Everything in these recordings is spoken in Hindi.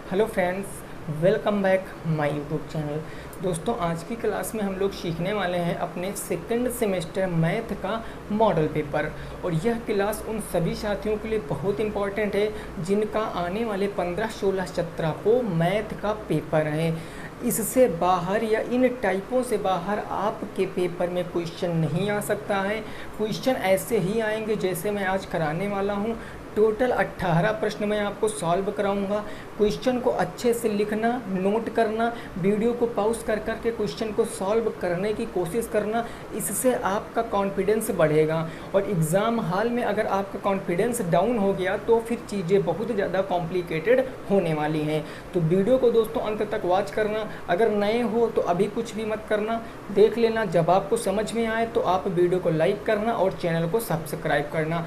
Hello friends, welcome back my YouTube channel. दोस्तों, आज की क्लास में हम लोग सीखने वाले हैं अपने सेकंड सेमेस्टर मैथ का मॉडल पेपर। और यह क्लास उन सभी साथियों के लिए बहुत इंपॉर्टेंट है जिनका आने वाले 15, 16, 17 को मैथ का पेपर है। इससे बाहर या इन टाइपों से बाहर आपके पेपर में क्वेश्चन नहीं आ सकता है। क्वेश्चन ऐसे ही आएंगे जैसे मैं आज कराने वाला हूँ। टोटल 18 प्रश्न मैं आपको सॉल्व कराऊंगा। क्वेश्चन को अच्छे से लिखना, नोट करना, वीडियो को पॉज कर कर के क्वेश्चन को सॉल्व करने की कोशिश करना। इससे आपका कॉन्फिडेंस बढ़ेगा। और एग्ज़ाम हॉल में अगर आपका कॉन्फिडेंस डाउन हो गया तो फिर चीज़ें बहुत ज़्यादा कॉम्प्लिकेटेड होने वाली हैं। तो वीडियो को दोस्तों अंत तक वॉच करना। अगर नए हो तो अभी कुछ भी मत करना, देख लेना। जब आपको समझ में आए तो आप वीडियो को लाइक करना और चैनल को सब्सक्राइब करना।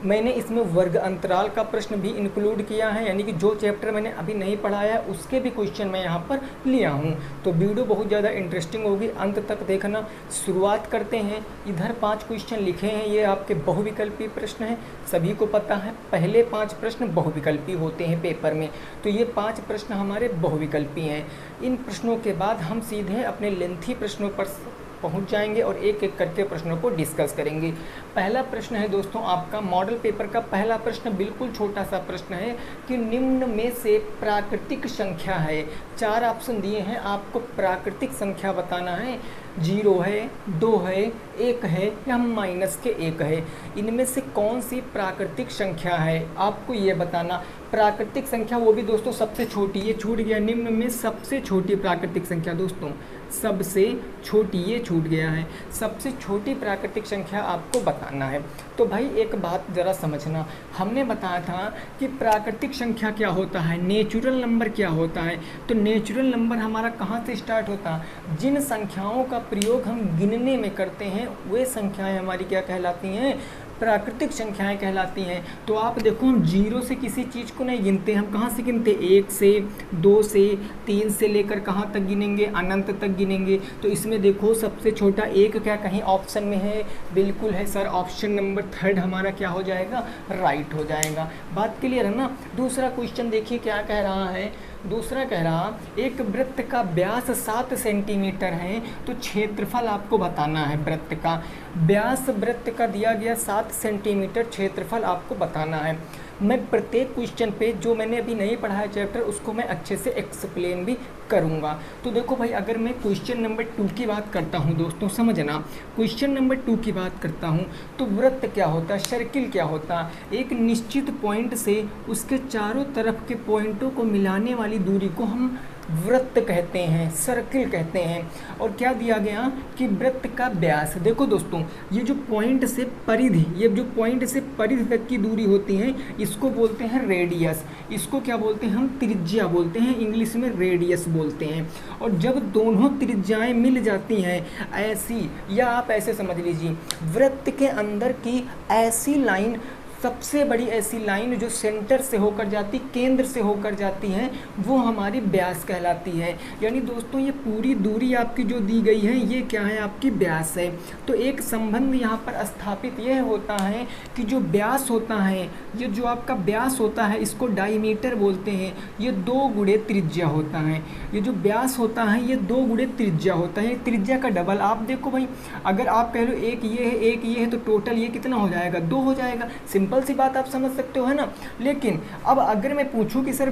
मैंने इसमें वर्ग अंतराल का प्रश्न भी इंक्लूड किया है, यानी कि जो चैप्टर मैंने अभी नहीं पढ़ाया है उसके भी क्वेश्चन मैं यहाँ पर लिया हूँ। तो वीडियो बहुत ज़्यादा इंटरेस्टिंग होगी, अंत तक देखना। शुरुआत करते हैं। इधर 5 क्वेश्चन लिखे हैं, ये आपके बहुविकल्पी प्रश्न हैं। सभी को पता है पहले 5 प्रश्न बहुविकल्पी होते हैं पेपर में, तो ये 5 प्रश्न हमारे बहुविकल्पी हैं। इन प्रश्नों के बाद हम सीधे अपने लेंथी प्रश्नों पर पहुंच जाएंगे और एक एक करके प्रश्नों को डिस्कस करेंगे। पहला प्रश्न है दोस्तों आपका मॉडल पेपर का पहला प्रश्न, बिल्कुल छोटा सा प्रश्न है कि निम्न में से प्राकृतिक संख्या है। 4 ऑप्शन दिए हैं, आपको प्राकृतिक संख्या बताना है। 0 है, 2 है, 1 है या -1 है। इनमें से कौन सी प्राकृतिक संख्या है आपको ये बताना। प्राकृतिक संख्या वो भी दोस्तों सबसे छोटी, ये छूट गया। निम्न में सबसे छोटी प्राकृतिक संख्या दोस्तों, सबसे छोटी, ये छूट गया है। सबसे छोटी प्राकृतिक संख्या आपको बताना है। तो भाई एक बात ज़रा समझना, हमने बताया था कि प्राकृतिक संख्या क्या होता है, नेचुरल नंबर क्या होता है। तो नेचुरल नंबर हमारा कहाँ से स्टार्ट होता है? जिन संख्याओं का प्रयोग हम गिनने में करते हैं वे संख्याएं हमारी क्या कहलाती हैं? प्राकृतिक संख्याएं कहलाती हैं। तो आप देखो, हम 0 से किसी चीज़ को नहीं गिनते, हम कहाँ से गिनते? 1 से, 2 से, 3 से लेकर कहाँ तक गिनेंगे? अनंत तक गिनेंगे। तो इसमें देखो सबसे छोटा 1 क्या कहीं ऑप्शन में है? बिल्कुल है सर, ऑप्शन नंबर 3 हमारा क्या हो जाएगा? राइट हो जाएगा। बात क्लियर है ना? दूसरा क्वेश्चन देखिए क्या कह रहा है। दूसरा कह रहा, एक वृत्त का व्यास 7 सेंटीमीटर है, तो क्षेत्रफल आपको बताना है। वृत्त का व्यास, वृत्त का दिया गया 7 सेंटीमीटर, क्षेत्रफल आपको बताना है। मैं प्रत्येक क्वेश्चन पे जो मैंने अभी नहीं पढ़ा है चैप्टर उसको मैं अच्छे से एक्सप्लेन भी करूँगा। तो देखो भाई, अगर मैं क्वेश्चन नंबर 2 की बात करता हूँ दोस्तों, समझना। क्वेश्चन नंबर 2 की बात करता हूँ तो वृत्त क्या होता है, सर्किल क्या होता है? एक निश्चित पॉइंट से उसके चारों तरफ के पॉइंटों को मिलाने वाली दूरी को हम वृत्त कहते हैं, सर्किल कहते हैं। और क्या दिया गया कि वृत्त का व्यास, देखो दोस्तों, ये जो पॉइंट से परिधि, ये जो पॉइंट से परिधि तक की दूरी होती है इसको बोलते हैं रेडियस। इसको क्या बोलते हैं? हम त्रिज्या बोलते हैं, इंग्लिश में रेडियस बोलते हैं। और जब दोनों त्रिज्याएं मिल जाती हैं ऐसी, या आप ऐसे समझ लीजिए, वृत्त के अंदर की ऐसी लाइन, सबसे बड़ी ऐसी लाइन जो सेंटर से होकर जाती, केंद्र से होकर जाती है, वो हमारी व्यास कहलाती है। यानी दोस्तों ये पूरी दूरी आपकी जो दी गई है ये क्या है? आपकी व्यास है। तो एक संबंध यहाँ पर स्थापित यह होता है कि जो व्यास होता है, ये जो आपका व्यास होता है इसको डायमीटर बोलते हैं। ये 2 गुणे त्रिज्या होता है। ये जो व्यास होता है ये 2 गुणे त्रिज्या होता है। त्रिज्या का डबल। आप देखो भाई, अगर आप कह लो एक ये है, एक ये है, तो टोटल ये कितना हो जाएगा? 2 हो जाएगा। सिंपल सी बात, आप समझ सकते हो, है ना? लेकिन अब अगर मैं पूछूं कि सर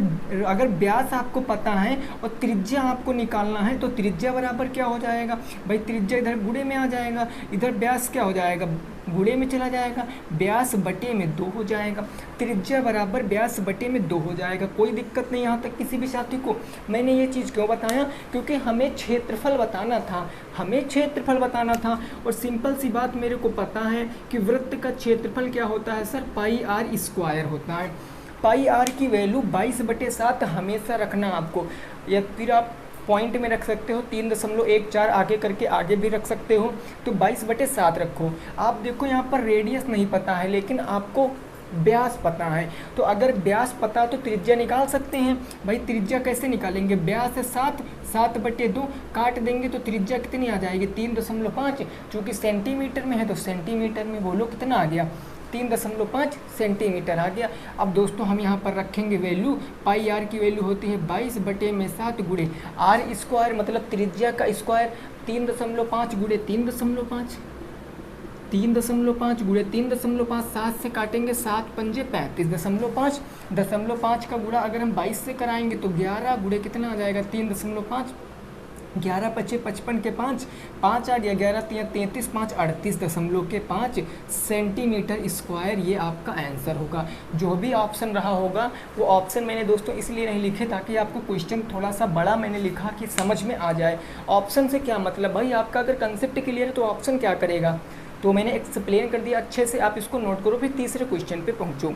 अगर व्यास आपको पता है और त्रिज्या आपको निकालना है तो त्रिज्या बराबर क्या हो जाएगा? भाई त्रिज्या इधर गुणे में आ जाएगा, इधर व्यास क्या हो जाएगा? गुणे में चला जाएगा, व्यास बटे में 2 हो जाएगा। त्रिज्या बराबर व्यास बटे में 2 हो जाएगा। कोई दिक्कत नहीं यहाँ तक किसी भी साथी को। मैंने ये चीज़ क्यों बताया? क्योंकि हमें क्षेत्रफल बताना था, हमें क्षेत्रफल बताना था। और सिंपल सी बात मेरे को पता है कि वृत्त का क्षेत्रफल क्या होता है सर? πr² होता है। πr की वैल्यू 22/7 हमेशा रखना आपको, या फिर आप पॉइंट में रख सकते हो, 3.14 आगे करके आगे भी रख सकते हो। तो 22/7 रखो। आप देखो यहाँ पर रेडियस नहीं पता है लेकिन आपको व्यास पता है। तो अगर व्यास पता तो त्रिज्या निकाल सकते हैं। भाई त्रिज्या कैसे निकालेंगे? व्यास है 7, 7/2 काट देंगे तो त्रिज्या कितनी आ जाएगी? 3.5। चूँकि सेंटीमीटर में है तो सेंटीमीटर में बोलो कितना आ गया? 3.5 सेंटीमीटर आ गया। अब दोस्तों हम यहाँ पर रखेंगे वैल्यू, पाई आर की वैल्यू होती है 22/7 गुणे आर स्क्वायर, मतलब त्रिज्या का स्क्वायर 3.5 गुणे 3.5, 3.5 गुणे 3.5, 7 से काटेंगे 7 पंजे 35.5, 0.5 का गुणा अगर हम 22 से कराएंगे तो 11 गुणे कितना आ जाएगा 3.5, 11 पचे 55 के 5 आ गया, 11 33, 5 38.5 सेंटीमीटर स्क्वायर, ये आपका आंसर होगा। जो भी ऑप्शन रहा होगा वो ऑप्शन मैंने दोस्तों इसलिए नहीं लिखे ताकि आपको क्वेश्चन थोड़ा सा बड़ा मैंने लिखा कि समझ में आ जाए। ऑप्शन से क्या मतलब भाई, आपका अगर कंसेप्ट क्लियर है तो ऑप्शन क्या करेगा, तो मैंने एक्सप्लेन कर दिया अच्छे से। आप इसको नोट करो, फिर तीसरे क्वेश्चन पे पहुँचो।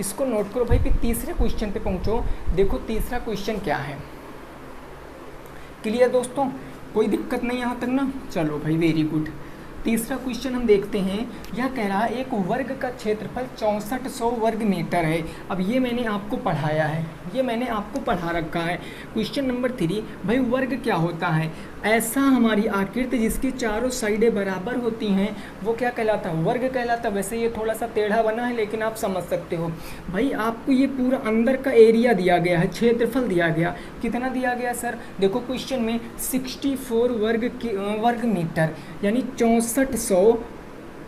इसको नोट करो भाई, फिर तीसरे क्वेश्चन पे पहुँचो। देखो तीसरा क्वेश्चन क्या है, क्लियर दोस्तों, कोई दिक्कत नहीं यहाँ तक ना। चलो भाई वेरी गुड। तीसरा क्वेश्चन हम देखते हैं। यह कह रहा है एक वर्ग का क्षेत्रफल 6400 वर्ग मीटर है। अब ये मैंने आपको पढ़ाया है, ये मैंने आपको पढ़ा रखा है। क्वेश्चन नंबर 3, भाई वर्ग क्या होता है, ऐसा हमारी आकृति जिसकी चारों साइडें बराबर होती हैं वो क्या कहलाता है, वर्ग कहलाता है। वैसे ये थोड़ा सा टेढ़ा बना है लेकिन आप समझ सकते हो। भाई आपको ये पूरा अंदर का एरिया दिया गया है, क्षेत्रफल दिया गया, कितना दिया गया सर, देखो क्वेश्चन में 64 वर्ग मीटर यानी 6400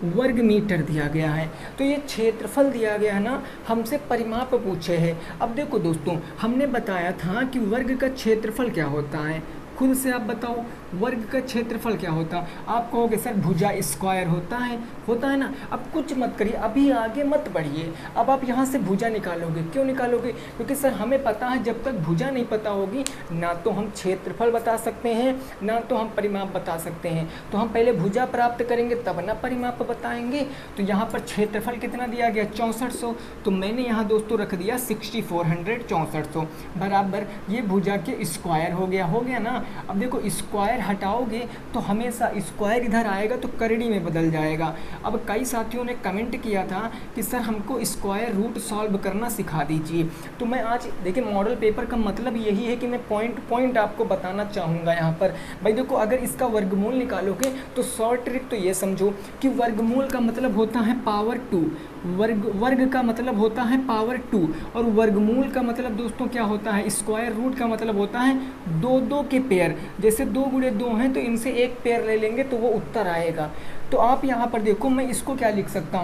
वर्ग मीटर दिया गया है। तो ये क्षेत्रफल दिया गया है ना, हमसे परिमाप पूछे हैं। अब देखो दोस्तों, हमने बताया था कि वर्ग का क्षेत्रफल क्या होता है, खुद से आप बताओ वर्ग का क्षेत्रफल क्या होता है। आप कहोगे सर भुजा स्क्वायर होता है ना। अब कुछ मत करिए, अभी आगे मत बढ़िए। अब आप यहाँ से भुजा निकालोगे, क्यों निकालोगे, क्योंकि सर हमें पता है जब तक भुजा नहीं पता होगी ना तो हम क्षेत्रफल बता सकते हैं ना तो हम परिमाप बता सकते हैं। तो हम पहले भुजा प्राप्त करेंगे तब ना परिमाप बताएंगे। तो यहाँ पर क्षेत्रफल कितना दिया गया 6400, तो मैंने यहाँ दोस्तों रख दिया 6400 6400 बराबर ये भुजा के स्क्वायर हो गया ना। अब देखो स्क्वायर हटाओगे तो हमेशा स्क्वायर इधर आएगा तो करड़ी में बदल जाएगा। अब कई साथियों ने कमेंट किया था कि सर हमको स्क्वायर रूट सॉल्व करना सिखा दीजिए। तो मैं आज देखिए मॉडल पेपर का मतलब यही है कि मैं पॉइंट आपको बताना चाहूँगा यहाँ पर। भाई देखो अगर इसका वर्गमूल निकालोगे तो शॉर्ट ट्रिक तो ये समझो कि वर्गमूल का मतलब होता है पावर 2, वर्ग का मतलब होता है पावर 2 और वर्गमूल का मतलब दोस्तों क्या होता है, स्क्वायर रूट का मतलब होता है 2 के पेयर। जैसे 2 गुणे 2 हैं तो इनसे एक पेयर ले लेंगे तो वो उत्तर आएगा। तो आप यहाँ पर देखो मैं इसको क्या लिख सकता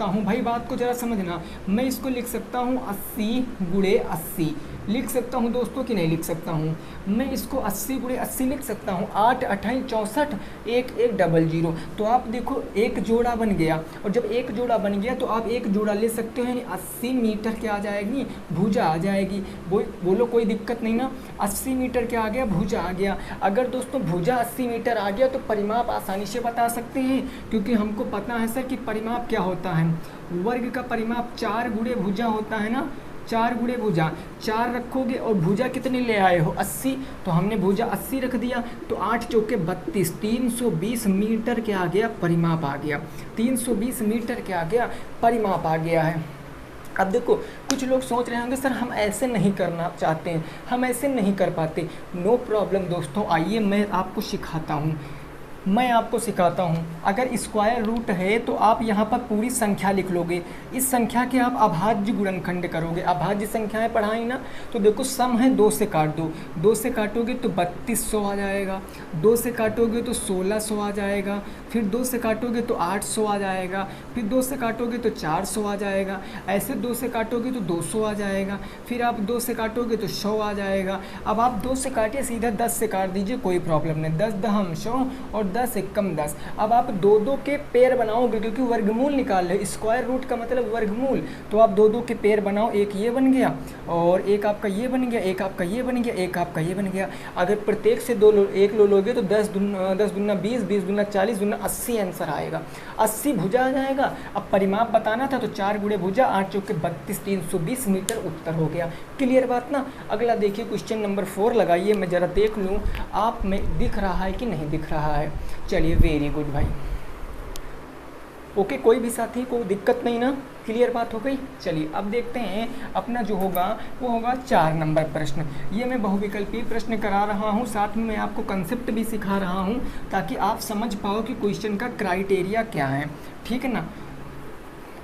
हूँ, भाई बात को ज़रा समझना। मैं इसको लिख सकता हूँ 80 गुणे 80 लिख सकता हूँ दोस्तों कि नहीं लिख सकता हूँ। मैं इसको 80 गुणे 80 लिख सकता हूँ। 8 28 64 1 1 00। तो आप देखो एक जोड़ा बन गया, और जब एक जोड़ा बन गया तो आप एक जोड़ा ले सकते हो, यानी 80 मीटर क्या आ जाएगी, भुजा आ जाएगी। बोलो कोई दिक्कत नहीं ना। 80 मीटर क्या आ गया, भुजा आ गया। अगर दोस्तों भुजा 80 मीटर आ गया तो परिमाप आसानी से बता सकते हैं, क्योंकि हमको पता है सर कि परिमाप क्या होता है। वर्ग का परिमाप 4 गुणे भुजा होता है ना, 4 गुणे भुजा। 4 रखोगे और भुजा कितने ले आए हो 80, तो हमने भुजा 80 रख दिया। तो 8 चौके 32, 320 मीटर क्या आ गया, परिमाप आ गया। 320 मीटर क्या आ गया, परिमाप आ गया है। अब देखो कुछ लोग सोच रहे होंगे सर हम ऐसे नहीं करना चाहते हैं, हम ऐसे नहीं कर पाते। नो प्रॉब्लम दोस्तों, आइए मैं आपको सिखाता हूँ। अगर स्क्वायर रूट है तो आप यहाँ पर पूरी संख्या लिख लोगे। इस संख्या के आप अभाज्य गुणनखंड करोगे। अभाज्य संख्याएं पढ़ाई ना, तो देखो सम है 2 से काट दो, 2 से काटोगे तो 3200 आ जाएगा, 2 से काटोगे तो 1600 आ जाएगा, फिर 2 से काटोगे तो 800 आ जाएगा, फिर 2 से काटोगे तो 400 आ जाएगा, ऐसे 2 से काटोगे तो 200 आ जाएगा, फिर आप 2 से काटोगे तो 100 आ जाएगा। अब आप 2 से काटिए, सीधा 10 से काट दीजिए, कोई प्रॉब्लम नहीं। 10 दहम 100 और 10 एकम 10। अब आप 2 के पेयर बनाओगे, क्योंकि वर्गमूल निकाल रहे, स्क्वायर रूट का मतलब वर्गमूल। तो आप 2 के पेयर बनाओ, एक ये बन गया और एक आपका ये बन गया, एक आपका ये बन गया, एक आपका ये बन गया। अगर प्रत्येक से 2 एक लोगे तो 10 दूना 20, 20 दूना 40, दूना 80 आंसर आएगा। 80 भुजा आ जाएगा। अब परिमाप बताना था तो 4 गुणे भुजा, 8 चौके 32, 320 मीटर उत्तर हो गया। क्लियर बात ना। अगला देखिए क्वेश्चन नंबर 4 लगाइए, मैं ज़रा देख लूँ आप में दिख रहा है कि नहीं दिख रहा है। चलिए वेरी गुड भाई, ओके कोई भी साथी को दिक्कत नहीं ना, क्लियर बात हो गई। चलिए अब देखते हैं अपना जो होगा वो होगा 4 नंबर प्रश्न। ये मैं बहुविकल्पीय प्रश्न करा रहा हूँ, साथ में मैं आपको कंसेप्ट भी सिखा रहा हूँ ताकि आप समझ पाओ कि क्वेश्चन का क्राइटेरिया क्या है, ठीक है ना।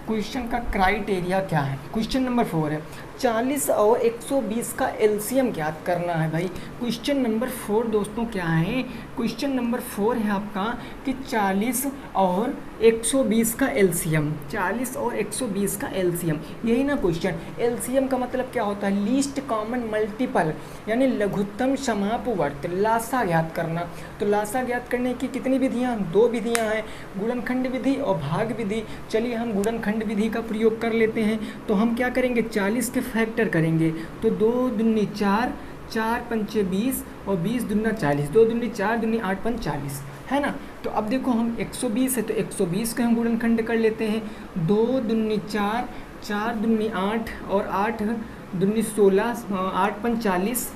क्वेश्चन का क्राइटेरिया क्या है। क्वेश्चन नंबर 4 है 40 और 120 का एलसीएम ज्ञात करना है भाई। क्वेश्चन नंबर 4 दोस्तों क्या है, क्वेश्चन नंबर 4 है आपका कि 40 और 120 का एलसीएम, 40 और 120 का एलसीएम, यही ना क्वेश्चन। एलसीएम का मतलब क्या होता है, लीस्ट कॉमन मल्टीपल, यानी लघुत्तम समापवर्त, लासा ज्ञात करना। तो लासा ज्ञात करने की कितनी विधियाँ, 2 विधियाँ हैं, गुणनखंड विधि और भाग विधि। चलिए हम गुणनखंड विधि का प्रयोग कर लेते हैं। तो हम क्या करेंगे, 40 के फैक्टर करेंगे, तो 2 दूनी 4, 4 पंचे 20 और 20 दूना 40, 2 दूनी 4 दूनी 8 पंच 40, है ना। तो अब देखो हम 120 है तो 120 का हम गुणनखंड कर लेते हैं, 2 दूनी 4, 4 दूनी 8 और 8 दूनी 16, 8 पंच 40,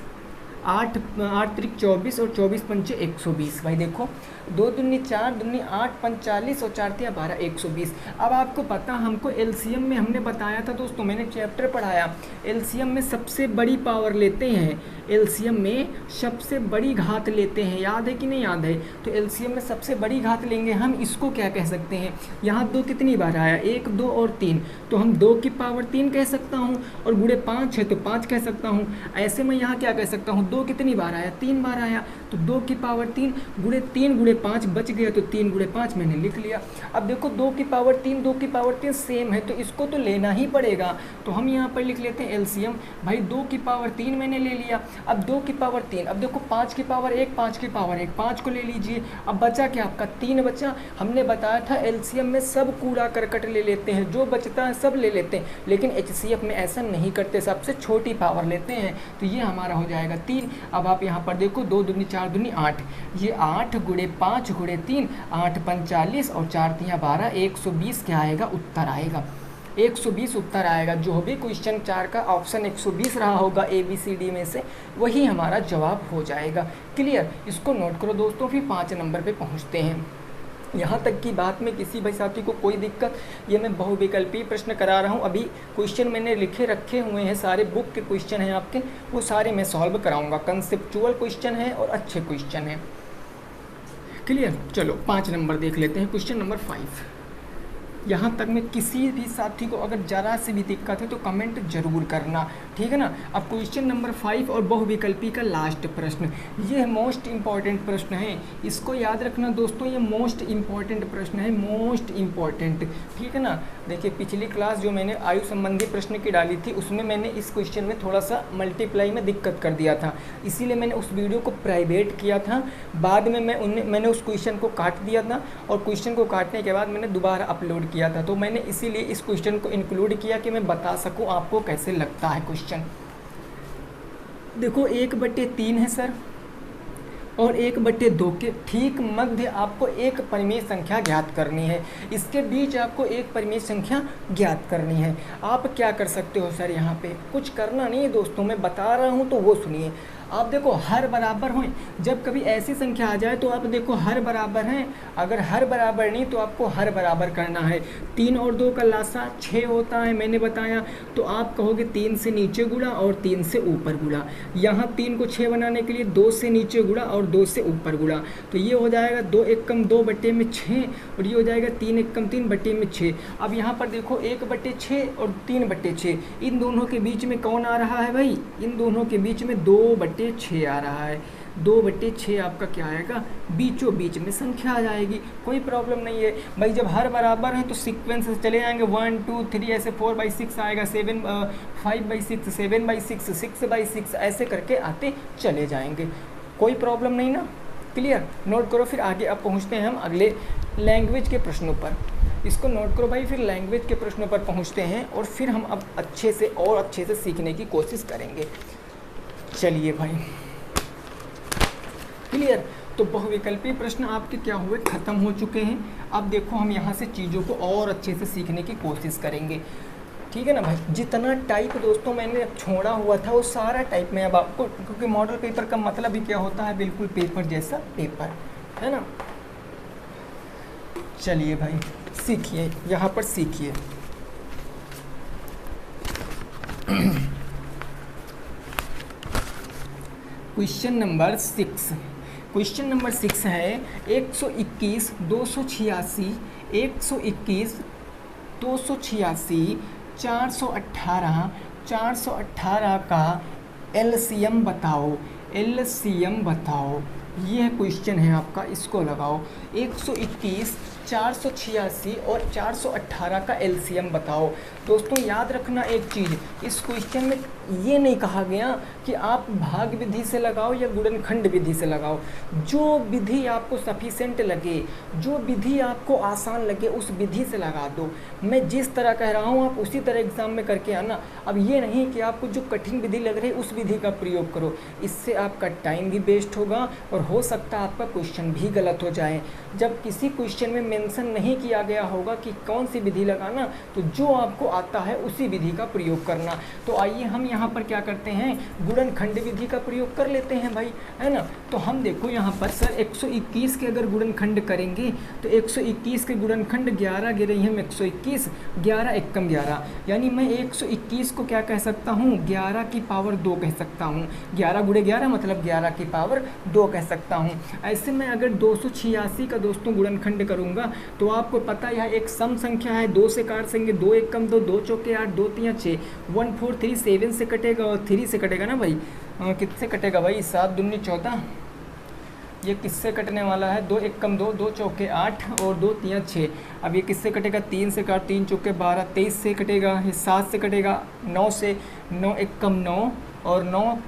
8 त्रिक 24 और 24 पंचे 120। भाई देखो 2 दूनी 4 दूनी 8 पंच 40 और 4 तिया 12 120। अब आपको पता हमको एलसीएम में हमने बताया था दोस्तों, मैंने चैप्टर पढ़ाया, एलसीएम में सबसे बड़ी पावर लेते हैं, एलसीएम में सबसे बड़ी घात लेते हैं, याद है कि नहीं याद है। तो एलसीएम में सबसे बड़ी घात लेंगे हम, इसको क्या कह सकते हैं, यहाँ 2 कितनी बार आया, 1 2 और 3, तो हम 2 की पावर 3 कह सकता हूँ, और गुणे 5 है तो 5 कह सकता हूँ। ऐसे में यहाँ क्या कह सकता हूँ, 2 कितनी बार आया, 3 बार आया, तो 2 की पावर 3 गुणे 3 गुणे 5 बच गया, तो 3 गुणे 5 मैंने लिख लिया। अब देखो 2 की पावर 3 2 की पावर 3 सेम है, तो इसको तो लेना ही पड़ेगा। तो हम यहाँ पर लिख लेते हैं एलसीएम, भाई 2 की पावर 3 मैंने ले लिया। अब 2 की पावर 3, अब देखो 5 की पावर 1, 5 की पावर 1, 5 को ले लीजिए। अब बचा क्या आपका, 3 बचा। हमने बताया था एलसीएम में सब कूड़ा करकट ले लेते हैं, जो बचता है सब ले लेते हैं, लेकिन एचसीएफ में ऐसा नहीं करते, सबसे छोटी पावर लेते हैं। तो ये हमारा हो जाएगा 3। अब आप यहाँ पर देखो 2 दूनी 4 दूनी 8, ये 8 गुणे 5 गुणे 3, 8 पंच 40 और 4 तिया 12, 120 क्या आएगा, उत्तर आएगा 120 उत्तर आएगा। जो भी क्वेश्चन 4 का ऑप्शन 120 रहा होगा ABCD में से, वही हमारा जवाब हो जाएगा। क्लियर, इसको नोट करो दोस्तों, फिर 5 नंबर पे पहुंचते हैं। यहाँ तक की बात में किसी भाई साथी को कोई दिक्कत, ये मैं बहुविकल्पीय प्रश्न करा रहा हूँ। अभी क्वेश्चन मैंने लिखे रखे हुए हैं, सारे बुक के क्वेश्चन हैं आपके, वो सारे मैं सॉल्व कराऊंगा। कंसेप्चुअल क्वेश्चन है और अच्छे क्वेश्चन हैं। क्लियर, चलो 5 नंबर देख लेते हैं। क्वेश्चन नंबर 5, यहाँ तक में किसी भी साथी को अगर ज़रा से भी दिक्कत है तो कमेंट जरूर करना, ठीक है ना। अब क्वेश्चन नंबर 5 और बहुविकल्पी का लास्ट प्रश्न, ये मोस्ट इम्पॉर्टेंट प्रश्न है, इसको याद रखना दोस्तों, ये मोस्ट इम्पॉर्टेंट प्रश्न है, मोस्ट इम्पॉर्टेंट, ठीक है ना। देखिए पिछली क्लास जो मैंने आयु संबंधी प्रश्न की डाली थी, उसमें मैंने इस क्वेश्चन में थोड़ा सा मल्टीप्लाई में दिक्कत कर दिया था, इसीलिए मैंने उस वीडियो को प्राइवेट किया था। बाद में मैंने उस क्वेश्चन को काट दिया था, और क्वेश्चन को काटने के बाद मैंने दोबारा अपलोड किया था। तो मैंने इसीलिए इस क्वेश्चन को इंक्लूड किया कि मैं बता सकूं आपको कैसे लगता है क्वेश्चन। देखो 1/3 है सर, और 1/2 के ठीक मध्य आपको एक परिमेय संख्या ज्ञात करनी है, इसके बीच आपको एक परिमेय संख्या ज्ञात करनी है। आप क्या कर सकते हो सर, यहाँ पे कुछ करना नहीं है दोस्तों, मैं बता रहा हूँ तो वो सुनिए। आप देखो हर बराबर हों, जब कभी ऐसी संख्या आ जाए तो आप देखो हर बराबर हैं, अगर हर बराबर नहीं तो आपको हर बराबर करना है। 3 और 2 का लासा 6 होता है, मैंने बताया। तो आप कहोगे 3 से नीचे गुणा और 3 से ऊपर गुणा। यहाँ 3 को 6 बनाने के लिए 2 से नीचे गुणा और 2 से ऊपर गुणा, तो ये हो जाएगा 2 एकम 2 बटे में 6, और ये हो जाएगा 3 एकम 3 बटे में 6। अब यहाँ पर देखो 1/6 और 3/6, इन दोनों के बीच में कौन आ रहा है भाई, इन दोनों के बीच में 2/6 आ रहा है। 2/6 आपका क्या आएगा, बीचों बीच में संख्या आ जाएगी, कोई प्रॉब्लम नहीं है भाई। जब हर बराबर है तो सीक्वेंस से चले जाएंगे, 1 2 3 ऐसे 4/6 आएगा, 5/6 7/6 6/6 ऐसे करके आते चले जाएंगे, कोई प्रॉब्लम नहीं ना। क्लियर, नोट करो। फिर आगे अब पहुँचते हैं हम अगले लैंग्वेज के प्रश्नों पर, इसको नोट करो भाई। फिर लैंग्वेज के प्रश्नों पर पहुँचते हैं, और फिर हम अब अच्छे से और अच्छे से सीखने की कोशिश करेंगे। चलिए भाई, क्लियर। तो बहुविकल्पीय प्रश्न आपके क्या हुए, ख़त्म हो चुके हैं। अब देखो हम यहाँ से चीज़ों को और अच्छे से सीखने की कोशिश करेंगे, ठीक है ना भाई। जितना टाइप दोस्तों मैंने छोड़ा हुआ था वो सारा टाइप में अब आपको, क्योंकि मॉडल पेपर का मतलब ही क्या होता है, बिल्कुल पेपर जैसा पेपर, है ना। चलिए भाई सीखिए, यहाँ पर सीखिए। क्वेश्चन नंबर 6, क्वेश्चन नंबर 6 है 121 286 121 286, 418, 418 का एलसीएम बताओ, एलसीएम बताओ। ये क्वेश्चन है आपका, इसको लगाओ। 121, 486 और 418 का एलसीएम बताओ। दोस्तों याद रखना एक चीज़, इस क्वेश्चन में ये नहीं कहा गया कि आप भाग विधि से लगाओ या गुणनखंड विधि से लगाओ। जो विधि आपको सफिशेंट लगे, जो विधि आपको आसान लगे, उस विधि से लगा दो। मैं जिस तरह कह रहा हूँ आप उसी तरह एग्जाम में करके आना। अब ये नहीं कि आपको जो कठिन विधि लग रही है उस विधि का प्रयोग करो, इससे आपका टाइम भी वेस्ट होगा और हो सकता है आपका क्वेश्चन भी गलत हो जाए। जब किसी क्वेश्चन में मेंशन नहीं किया गया होगा कि कौन सी विधि लगाना, तो जो आपको आता है उसी विधि का प्रयोग करना। तो आइए हम यहाँ पर क्या करते हैं, गुणनखंड विधि का प्रयोग कर लेते हैं भाई, है ना। तो हम देखो यहाँ पर सर 121 के अगर गुणनखंड करेंगे तो 121 के गुणनखंड 11 गिरे हैं, 121, 11 एकम 11, यानी मैं 121 को क्या कह सकता हूँ, 11 की पावर 2 कह सकता हूँ। 11 गुणे 11 मतलब 11 की पावर 2 कह सकता हूँ। ऐसे में अगर 286 का दोस्तों गुणनखंड करूँगा तो आपको पता है यह एक सम संख्या है, 2 से काट देंगे, 2 एकम 2, 2 चौके 8, 2 तियां 6, 1 4 3 7 से कटेगा और 3 से कटेगा ना भाई, किससे कटेगा भाई, 7 दूनी 14, ये किससे कटने वाला है, 2 एकम 2, 2 चौके 8 और 2 तियां 6। अब ये किससे कटेगा, 3 से काट, 3 चौके 12, 23 से कटेगा, ये 7 से कटेगा, 9 से, 9 एकम 9 और 9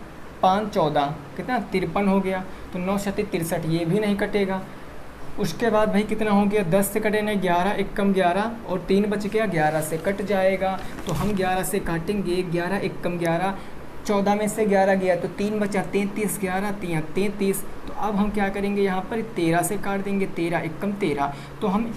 5 14, कितना 53 हो गया। तो 9 7 63, ये भी नहीं कटेगा। उसके बाद भाई कितना हो गया, 10 से कटे नहीं, 11 एकम 11 और 3 बच गया, 11 से कट जाएगा। तो हम 11 से काटेंगे, 11 एकम 11, 14 में से 11 गया तो 3 बचा, 33, 11 तियां 33। तो अब हम क्या करेंगे, यहाँ पर 13 से काट देंगे, 13 एकम 13। तो हम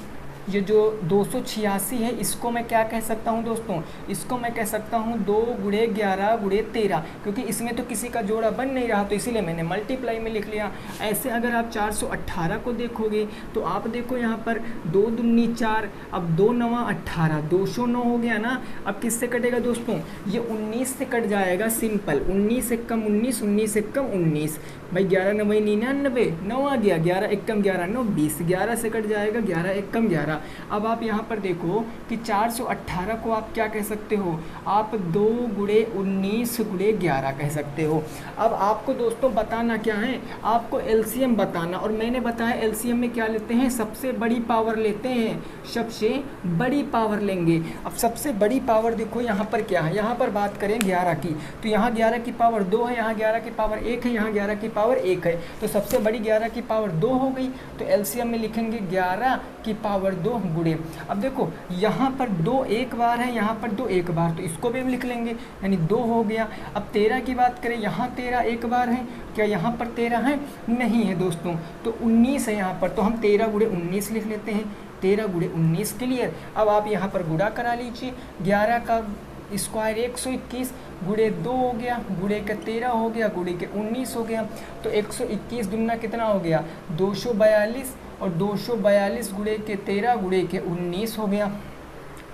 ये जो 286 है इसको मैं क्या कह सकता हूँ दोस्तों, इसको मैं कह सकता हूँ 2 गुणे 11 गुणे 13, क्योंकि इसमें तो किसी का जोड़ा बन नहीं रहा तो इसीलिए मैंने मल्टीप्लाई में लिख लिया। ऐसे अगर आप 418 को देखोगे तो आप देखो यहाँ पर 2 दूनी 4, अब 2 नवा 18, 209 हो गया ना। अब किससे कटेगा दोस्तों, ये 19 से कट जाएगा, सिंपल, 19 एकम 19, 19 एकम 19, भाई 11 नब्बे 99, 9 आ गया, 11 एकम 11 9 20, 11 से कट जाएगा, 11 एकम 11। अब आप यहाँ पर देखो कि 418 को आप क्या कह सकते हो, आप 2 गुणे 19 गुणे 11 कह सकते हो। अब आपको दोस्तों बताना क्या है, आपको एलसीएम बताना, और मैंने बताया एलसीएम में क्या लेते हैं, सबसे बड़ी पावर लेते हैं, सबसे बड़ी पावर लेंगे। अब सबसे बड़ी पावर देखो यहाँ पर क्या है, यहाँ पर बात करें 11 की, तो यहाँ 11 की पावर 2 है, यहाँ 11 की पावर 1 है, यहाँ 11 की पावर 1 है, तो सबसे बड़ी 11 की पावर 2 हो गई। तो एलसीएम में लिखेंगे 11 की पावर 2 गुणे, अब देखो यहाँ पर 2 एक बार है, यहाँ पर 2 एक बार, तो इसको भी हम लिख लेंगे, यानी 2 हो गया। अब 13 की बात करें, यहाँ 13 एक बार है, क्या यहाँ पर 13 है, नहीं है दोस्तों, तो 19 है यहाँ पर, तो हम 13 गुणे 19 लिख लेते हैं, 13 गुणे 19 क्लियर। अब आप यहाँ पर गुणा करा लीजिए, 11 का स्क्वायर 121 गुणे 2 हो गया, गुणे के 13 हो गया, गुणे के 19 हो गया, तो 121 दुना कितना हो गया, 242, और 242 गुणे के 13 गुणे के 19 हो गया,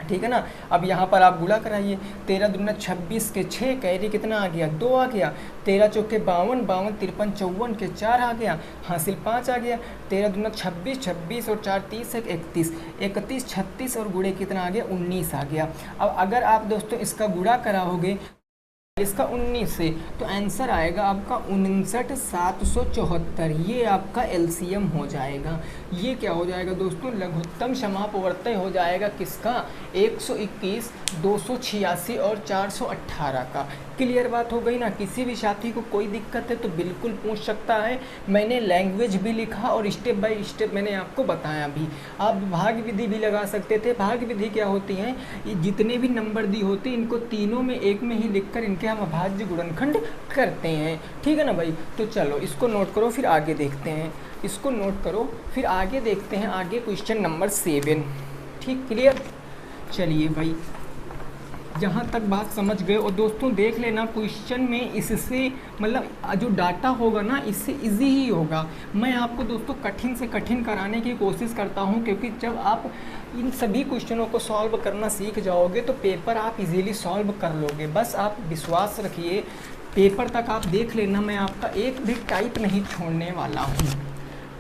ठीक है ना। अब यहाँ पर आप गुणा कराइए, 13 दुना 26 के 6, कैरी कितना आ गया, 2 आ गया, 13 चौके 52, 52 53 54 के 4 आ गया, हासिल 5 आ गया, 13 दुना 26, 26 और 4 30 31, 31 36 और गुणे कितना आ गया, 19 आ गया। अब अगर आप दोस्तों इसका गुणा कराओगे इसका 19 से, तो आंसर आएगा आपका 59,774, ये आपका एलसीएम हो जाएगा। ये क्या हो जाएगा दोस्तों, लघुत्तम समापवर्तय हो जाएगा किसका, 121, 286 और 418 का। क्लियर बात हो गई ना। किसी भी साथी को कोई दिक्कत है तो बिल्कुल पूछ सकता है, मैंने लैंग्वेज भी लिखा और स्टेप बाय स्टेप मैंने आपको बताया भी। आप भाग विधि भी लगा सकते थे। भाग विधि क्या होती है, ये जितने भी नंबर दी होती हैं इनको तीनों में एक में ही लिखकर इनके हम अभाज्य गुणनखंड करते हैं, ठीक है ना भाई। तो चलो इसको नोट करो, फिर आगे देखते हैं, इसको नोट करो फिर आगे देखते हैं, आगे क्वेश्चन नंबर 7, ठीक, क्लियर। चलिए भाई जहाँ तक बात समझ गए। और दोस्तों देख लेना क्वेश्चन में इससे मतलब जो डाटा होगा ना इससे इजी ही होगा। मैं आपको दोस्तों कठिन से कठिन कराने की कोशिश करता हूँ, क्योंकि जब आप इन सभी क्वेश्चनों को सॉल्व करना सीख जाओगे तो पेपर आप इजीली सॉल्व कर लोगे। बस आप विश्वास रखिए, पेपर तक आप देख लेना, मैं आपका एक भी टाइप नहीं छोड़ने वाला हूँ,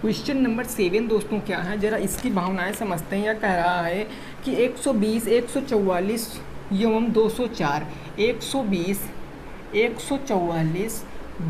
क्वेश्चन नंबर 7 दोस्तों क्या है, जरा इसकी भावनाएं समझते हैं। यह कह रहा है कि 120, 144 एवं 204, 120, 144,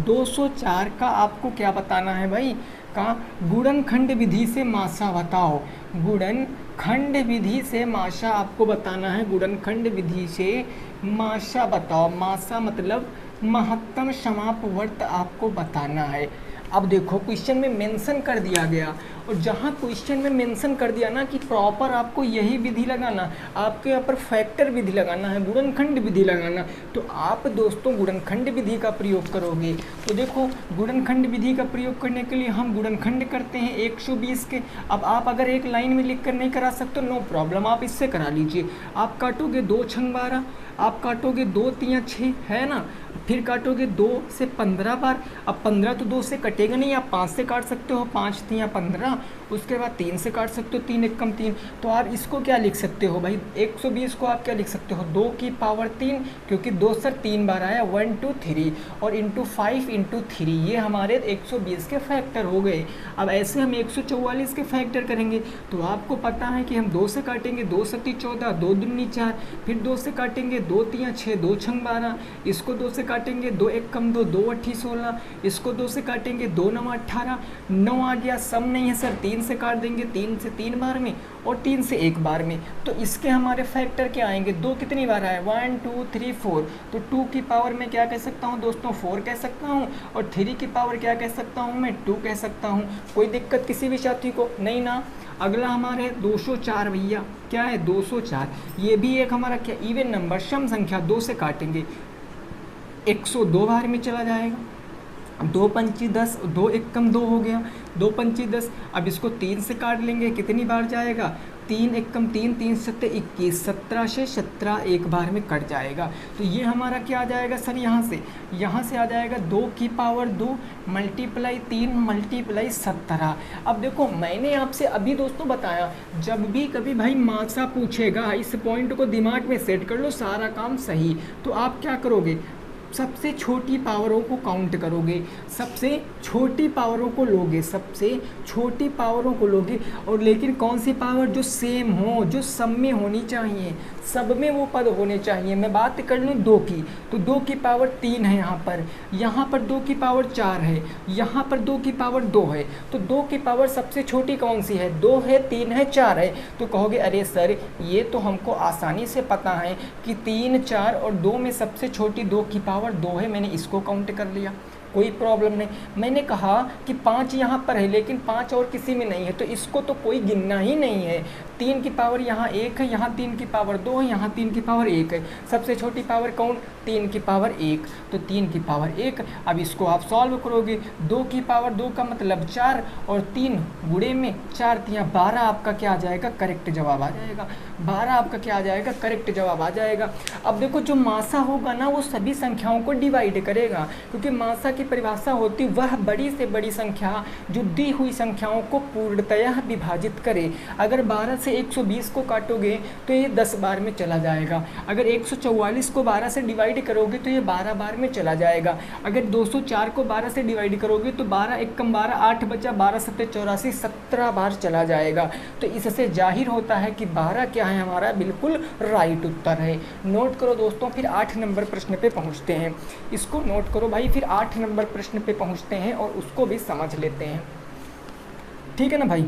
204 का आपको क्या बताना है भाई, का गुणनखंड विधि से माशा बताओ। गुणनखंड विधि से माशा आपको बताना है, गुणनखंड विधि से माशा बताओ। माशा मतलब महत्तम समापवर्त आपको बताना है। अब देखो क्वेश्चन में मेंशन कर दिया गया, और जहाँ क्वेश्चन में मेंशन कर दिया ना कि प्रॉपर आपको यही विधि लगाना, आपके यहाँ पर फैक्टर विधि लगाना है, गुणनखंड विधि लगाना, तो आप दोस्तों गुणनखंड विधि का प्रयोग करोगे। तो देखो गुणनखंड विधि का प्रयोग करने के लिए हम गुणनखंड करते हैं 120 के। अब आप अगर एक लाइन में लिख कर नहीं करा सकते, नो प्रॉब्लम, आप इससे करा लीजिए। आप काटोगे 2 छंग 12, आप काटोगे 2 तियाँ 6, है ना, फिर काटोगे 2 से 15 बार। अब 15 तो 2 से कटेगा नहीं, आप 5 से काट सकते हो, 5 तियाँ 15, उसके बाद 3 से काट सकते हो, 3 एकम 3। तो आप इसको क्या लिख सकते हो भाई, 120 को आप क्या लिख सकते हो, 2 की पावर 3, क्योंकि 2 सर 3 बार आया, 1 2 3, और इंटू 5 इंटू 3, ये हमारे 120 के फैक्टर हो गए। अब ऐसे हम 144 के फैक्टर करेंगे, तो आपको पता है कि हम 2 से काटेंगे, 2 सती 14, 2 दूनी 4, फिर 2 से काटेंगे 2 तियाँ 6, 2 छंग 12, इसको 2 से काटेंगे, 2 एक कम 2, 2 अट्ठी 16, इसको 2 से काटेंगे, 2 9 18, 9 आ गया, सम नहीं है सर, 3 से काट देंगे, 3 से 3 बार में और 3 से 1 बार में। तो इसके हमारे फैक्टर क्या आएंगे, 2 कितनी बार आए, 1 2 3 4, तो 2 की पावर में क्या कह सकता हूँ दोस्तों, 4 कह सकता हूँ, और 3 की पावर क्या कह सकता हूँ मैं, 2 कह सकता हूँ। कोई दिक्कत किसी भी साथी को नहीं ना। अगला हमारे 204 भैया, क्या है 204, ये भी एक हमारा क्या इवन नंबर, सम संख्या, 2 से काटेंगे 102 बार में चला जाएगा। 2 पंची 10, 2 एक कम 2 हो गया, 2 पंची 10। अब इसको 3 से काट लेंगे, कितनी बार जाएगा, 3 एक कम 3, 3 सत्ते 21, 17 से 17 एक बार में कट जाएगा। तो ये हमारा क्या आ जाएगा सर, यहाँ से आ जाएगा 2 की पावर 2 मल्टीप्लाई 3 मल्टीप्लाई 17। अब देखो मैंने आपसे अभी दोस्तों बताया, जब भी कभी भाई माशा पूछेगा, इस पॉइंट को दिमाग में सेट कर लो, सारा काम सही। तो आप क्या करोगे, सबसे छोटी पावरों को काउंट करोगे, सबसे छोटी पावरों को लोगे, सबसे छोटी पावरों को लोगे, और लेकिन कौन सी पावर, जो सेम हो, जो सब में होनी चाहिए, सब में वो पद होने चाहिए। मैं बात कर लूँ 2 की, तो 2 की पावर 3 है यहाँ पर 2 की पावर 4 है, यहाँ पर 2 की पावर 2 है। तो 2 की पावर सबसे छोटी कौन सी है, 2 है, 3 है, 4 है। तो कहोगे अरे सर ये तो हमको आसानी से पता है कि 3 4 और 2 में सबसे छोटी 2 की पावर 2 है, मैंने इसको काउंट कर लिया, कोई प्रॉब्लम नहीं। मैंने कहा कि 5 यहाँ पर है, लेकिन 5 और किसी में नहीं है, तो इसको तो कोई गिनना ही नहीं है। 3 की पावर यहाँ 1 है, यहाँ 3 की पावर 2 है, यहाँ 3 की पावर 1 है। सबसे छोटी पावर कौन, 3 की पावर 1, तो 3 की पावर 1। अब इसको आप सॉल्व करोगे, 2 की पावर 2 का मतलब 4, और 3 गुणे में 4 तियाँ 12, आपका क्या आ जाएगा, करेक्ट जवाब आ जाएगा। 12 आपका क्या आ जाएगा, करेक्ट जवाब आ जाएगा। अब देखो जो माशा होगा ना, वो सभी संख्याओं को डिवाइड करेगा, क्योंकि माशा की परिभाषा होती वह बड़ी से बड़ी संख्या जो दी हुई संख्याओं को पूर्णतया विभाजित करे। अगर 12 से 120 को काटोगे तो ये 10 बार में चला जाएगा। अगर 144 को 12 से डिवाइड करोगे तो ये 12 बार में चला जाएगा। अगर 204 को 12 से डिवाइड करोगे तो 12 एक कम 12, 8 बचा, 12 सत्ते 84, 17 बार चला जाएगा। तो इससे जाहिर होता है कि 12 क्या है हमारा बिल्कुल राइट उत्तर है। नोट करो दोस्तों, फिर 8 नंबर प्रश्न पे पहुँचते हैं। इसको नोट करो भाई, फिर 8 नंबर प्रश्न पे पहुँचते हैं और उसको भी समझ लेते हैं, ठीक है ना भाई।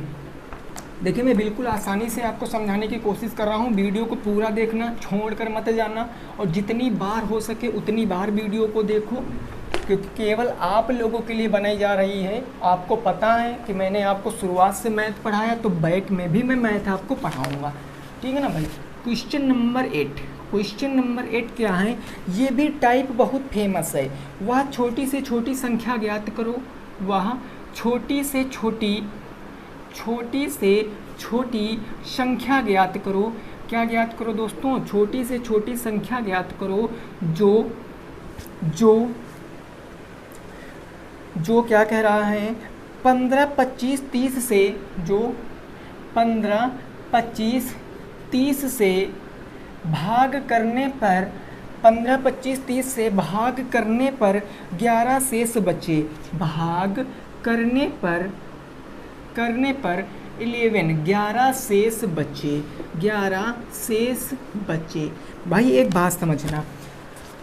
देखिए मैं बिल्कुल आसानी से आपको समझाने की कोशिश कर रहा हूँ, वीडियो को पूरा देखना, छोड़कर मत जाना, और जितनी बार हो सके उतनी बार वीडियो को देखो, क्योंकि केवल आप लोगों के लिए बनाई जा रही है। आपको पता है कि मैंने आपको शुरुआत से मैथ पढ़ाया, तो बैक में भी मैं मैथ आपको पढ़ाऊँगा, ठीक है ना भाई। क्वेश्चन नंबर 8, क्वेश्चन नंबर 8 क्या है, ये भी टाइप बहुत फेमस है। वह छोटी से छोटी संख्या ज्ञात करो, वह छोटी से छोटी संख्या ज्ञात करो। क्या ज्ञात करो दोस्तों, छोटी से छोटी संख्या ज्ञात करो जो क्या कह रहा है, 15 25 30 से, जो 15 25 30 से भाग करने पर 15 25 30 से भाग करने पर 11 शेष बचे। भाग करने पर करने पर 11 शेष बचे, 11 शेष बचे। भाई एक बात समझना,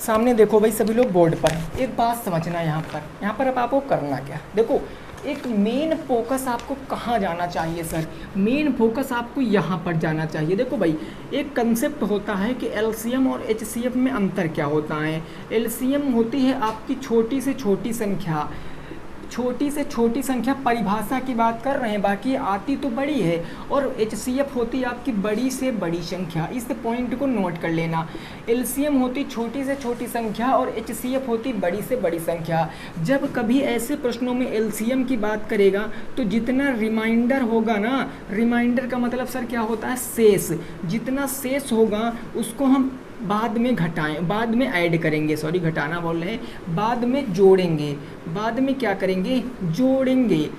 सामने देखो भाई सभी लोग बोर्ड पर, एक बात समझना यहाँ पर अब आपको करना क्या, देखो एक मेन फोकस आपको कहाँ जाना चाहिए सर, मेन फोकस आपको यहाँ पर जाना चाहिए। देखो भाई एक कंसेप्ट होता है कि एलसीएम और एचसीएफ में अंतर क्या होता है। एलसीएम होती है आपकी छोटी से छोटी संख्या, छोटी से छोटी संख्या परिभाषा की बात कर रहे हैं, बाकी आती तो बड़ी है, और एचसीएफ होती है आपकी बड़ी से बड़ी संख्या। इस पॉइंट को नोट कर लेना, एलसीएम होती छोटी से छोटी संख्या और एचसीएफ होती बड़ी से बड़ी संख्या। जब कभी ऐसे प्रश्नों में एलसीएम की बात करेगा तो जितना रिमाइंडर होगा ना, रिमाइंडर का मतलब सर क्या होता है, शेष, जितना शेष होगा उसको हम बाद में घटाएं, बाद में ऐड करेंगे, सॉरी घटाना बोल रहे हैं, बाद में जोड़ेंगे, बाद में क्या करेंगे, जोड़ेंगे।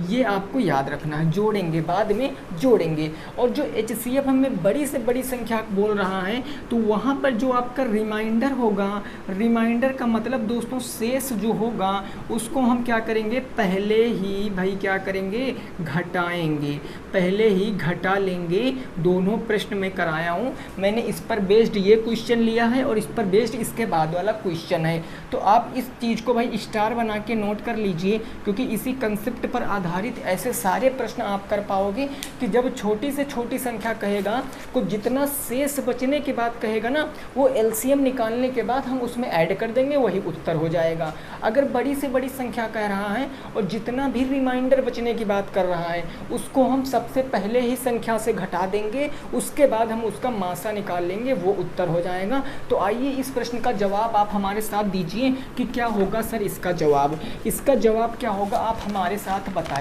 ये आपको याद रखना है, जोड़ेंगे, बाद में जोड़ेंगे। और जो एचसीएफ हमें बड़ी से बड़ी संख्या बोल रहा है तो वहाँ पर जो आपका रिमाइंडर होगा, रिमाइंडर का मतलब दोस्तों शेष जो होगा उसको हम क्या करेंगे, पहले ही भाई क्या करेंगे, घटाएंगे, पहले ही घटा लेंगे। दोनों प्रश्न में कराया हूँ मैंने, इस पर बेस्ड ये क्वेश्चन लिया है और इस पर बेस्ड इसके बाद वाला क्वेश्चन है। तो आप इस चीज़ को भाई स्टार बना के नोट कर लीजिए, क्योंकि इसी कंसेप्ट पर आधारित ऐसे सारे प्रश्न आप कर पाओगे कि जब छोटी से छोटी संख्या कहेगा तो जितना शेष बचने की बात कहेगा ना, वो एलसीएम निकालने के बाद हम उसमें ऐड कर देंगे, वही उत्तर हो जाएगा। अगर बड़ी से बड़ी संख्या कह रहा है और जितना भी रिमाइंडर बचने की बात कर रहा है उसको हम सबसे पहले ही संख्या से घटा देंगे, उसके बाद हम उसका मासा निकाल लेंगे, वो उत्तर हो जाएगा। तो आइए इस प्रश्न का जवाब आप हमारे साथ दीजिए कि क्या होगा सर इसका जवाब, इसका जवाब क्या होगा आप हमारे साथ बताइए।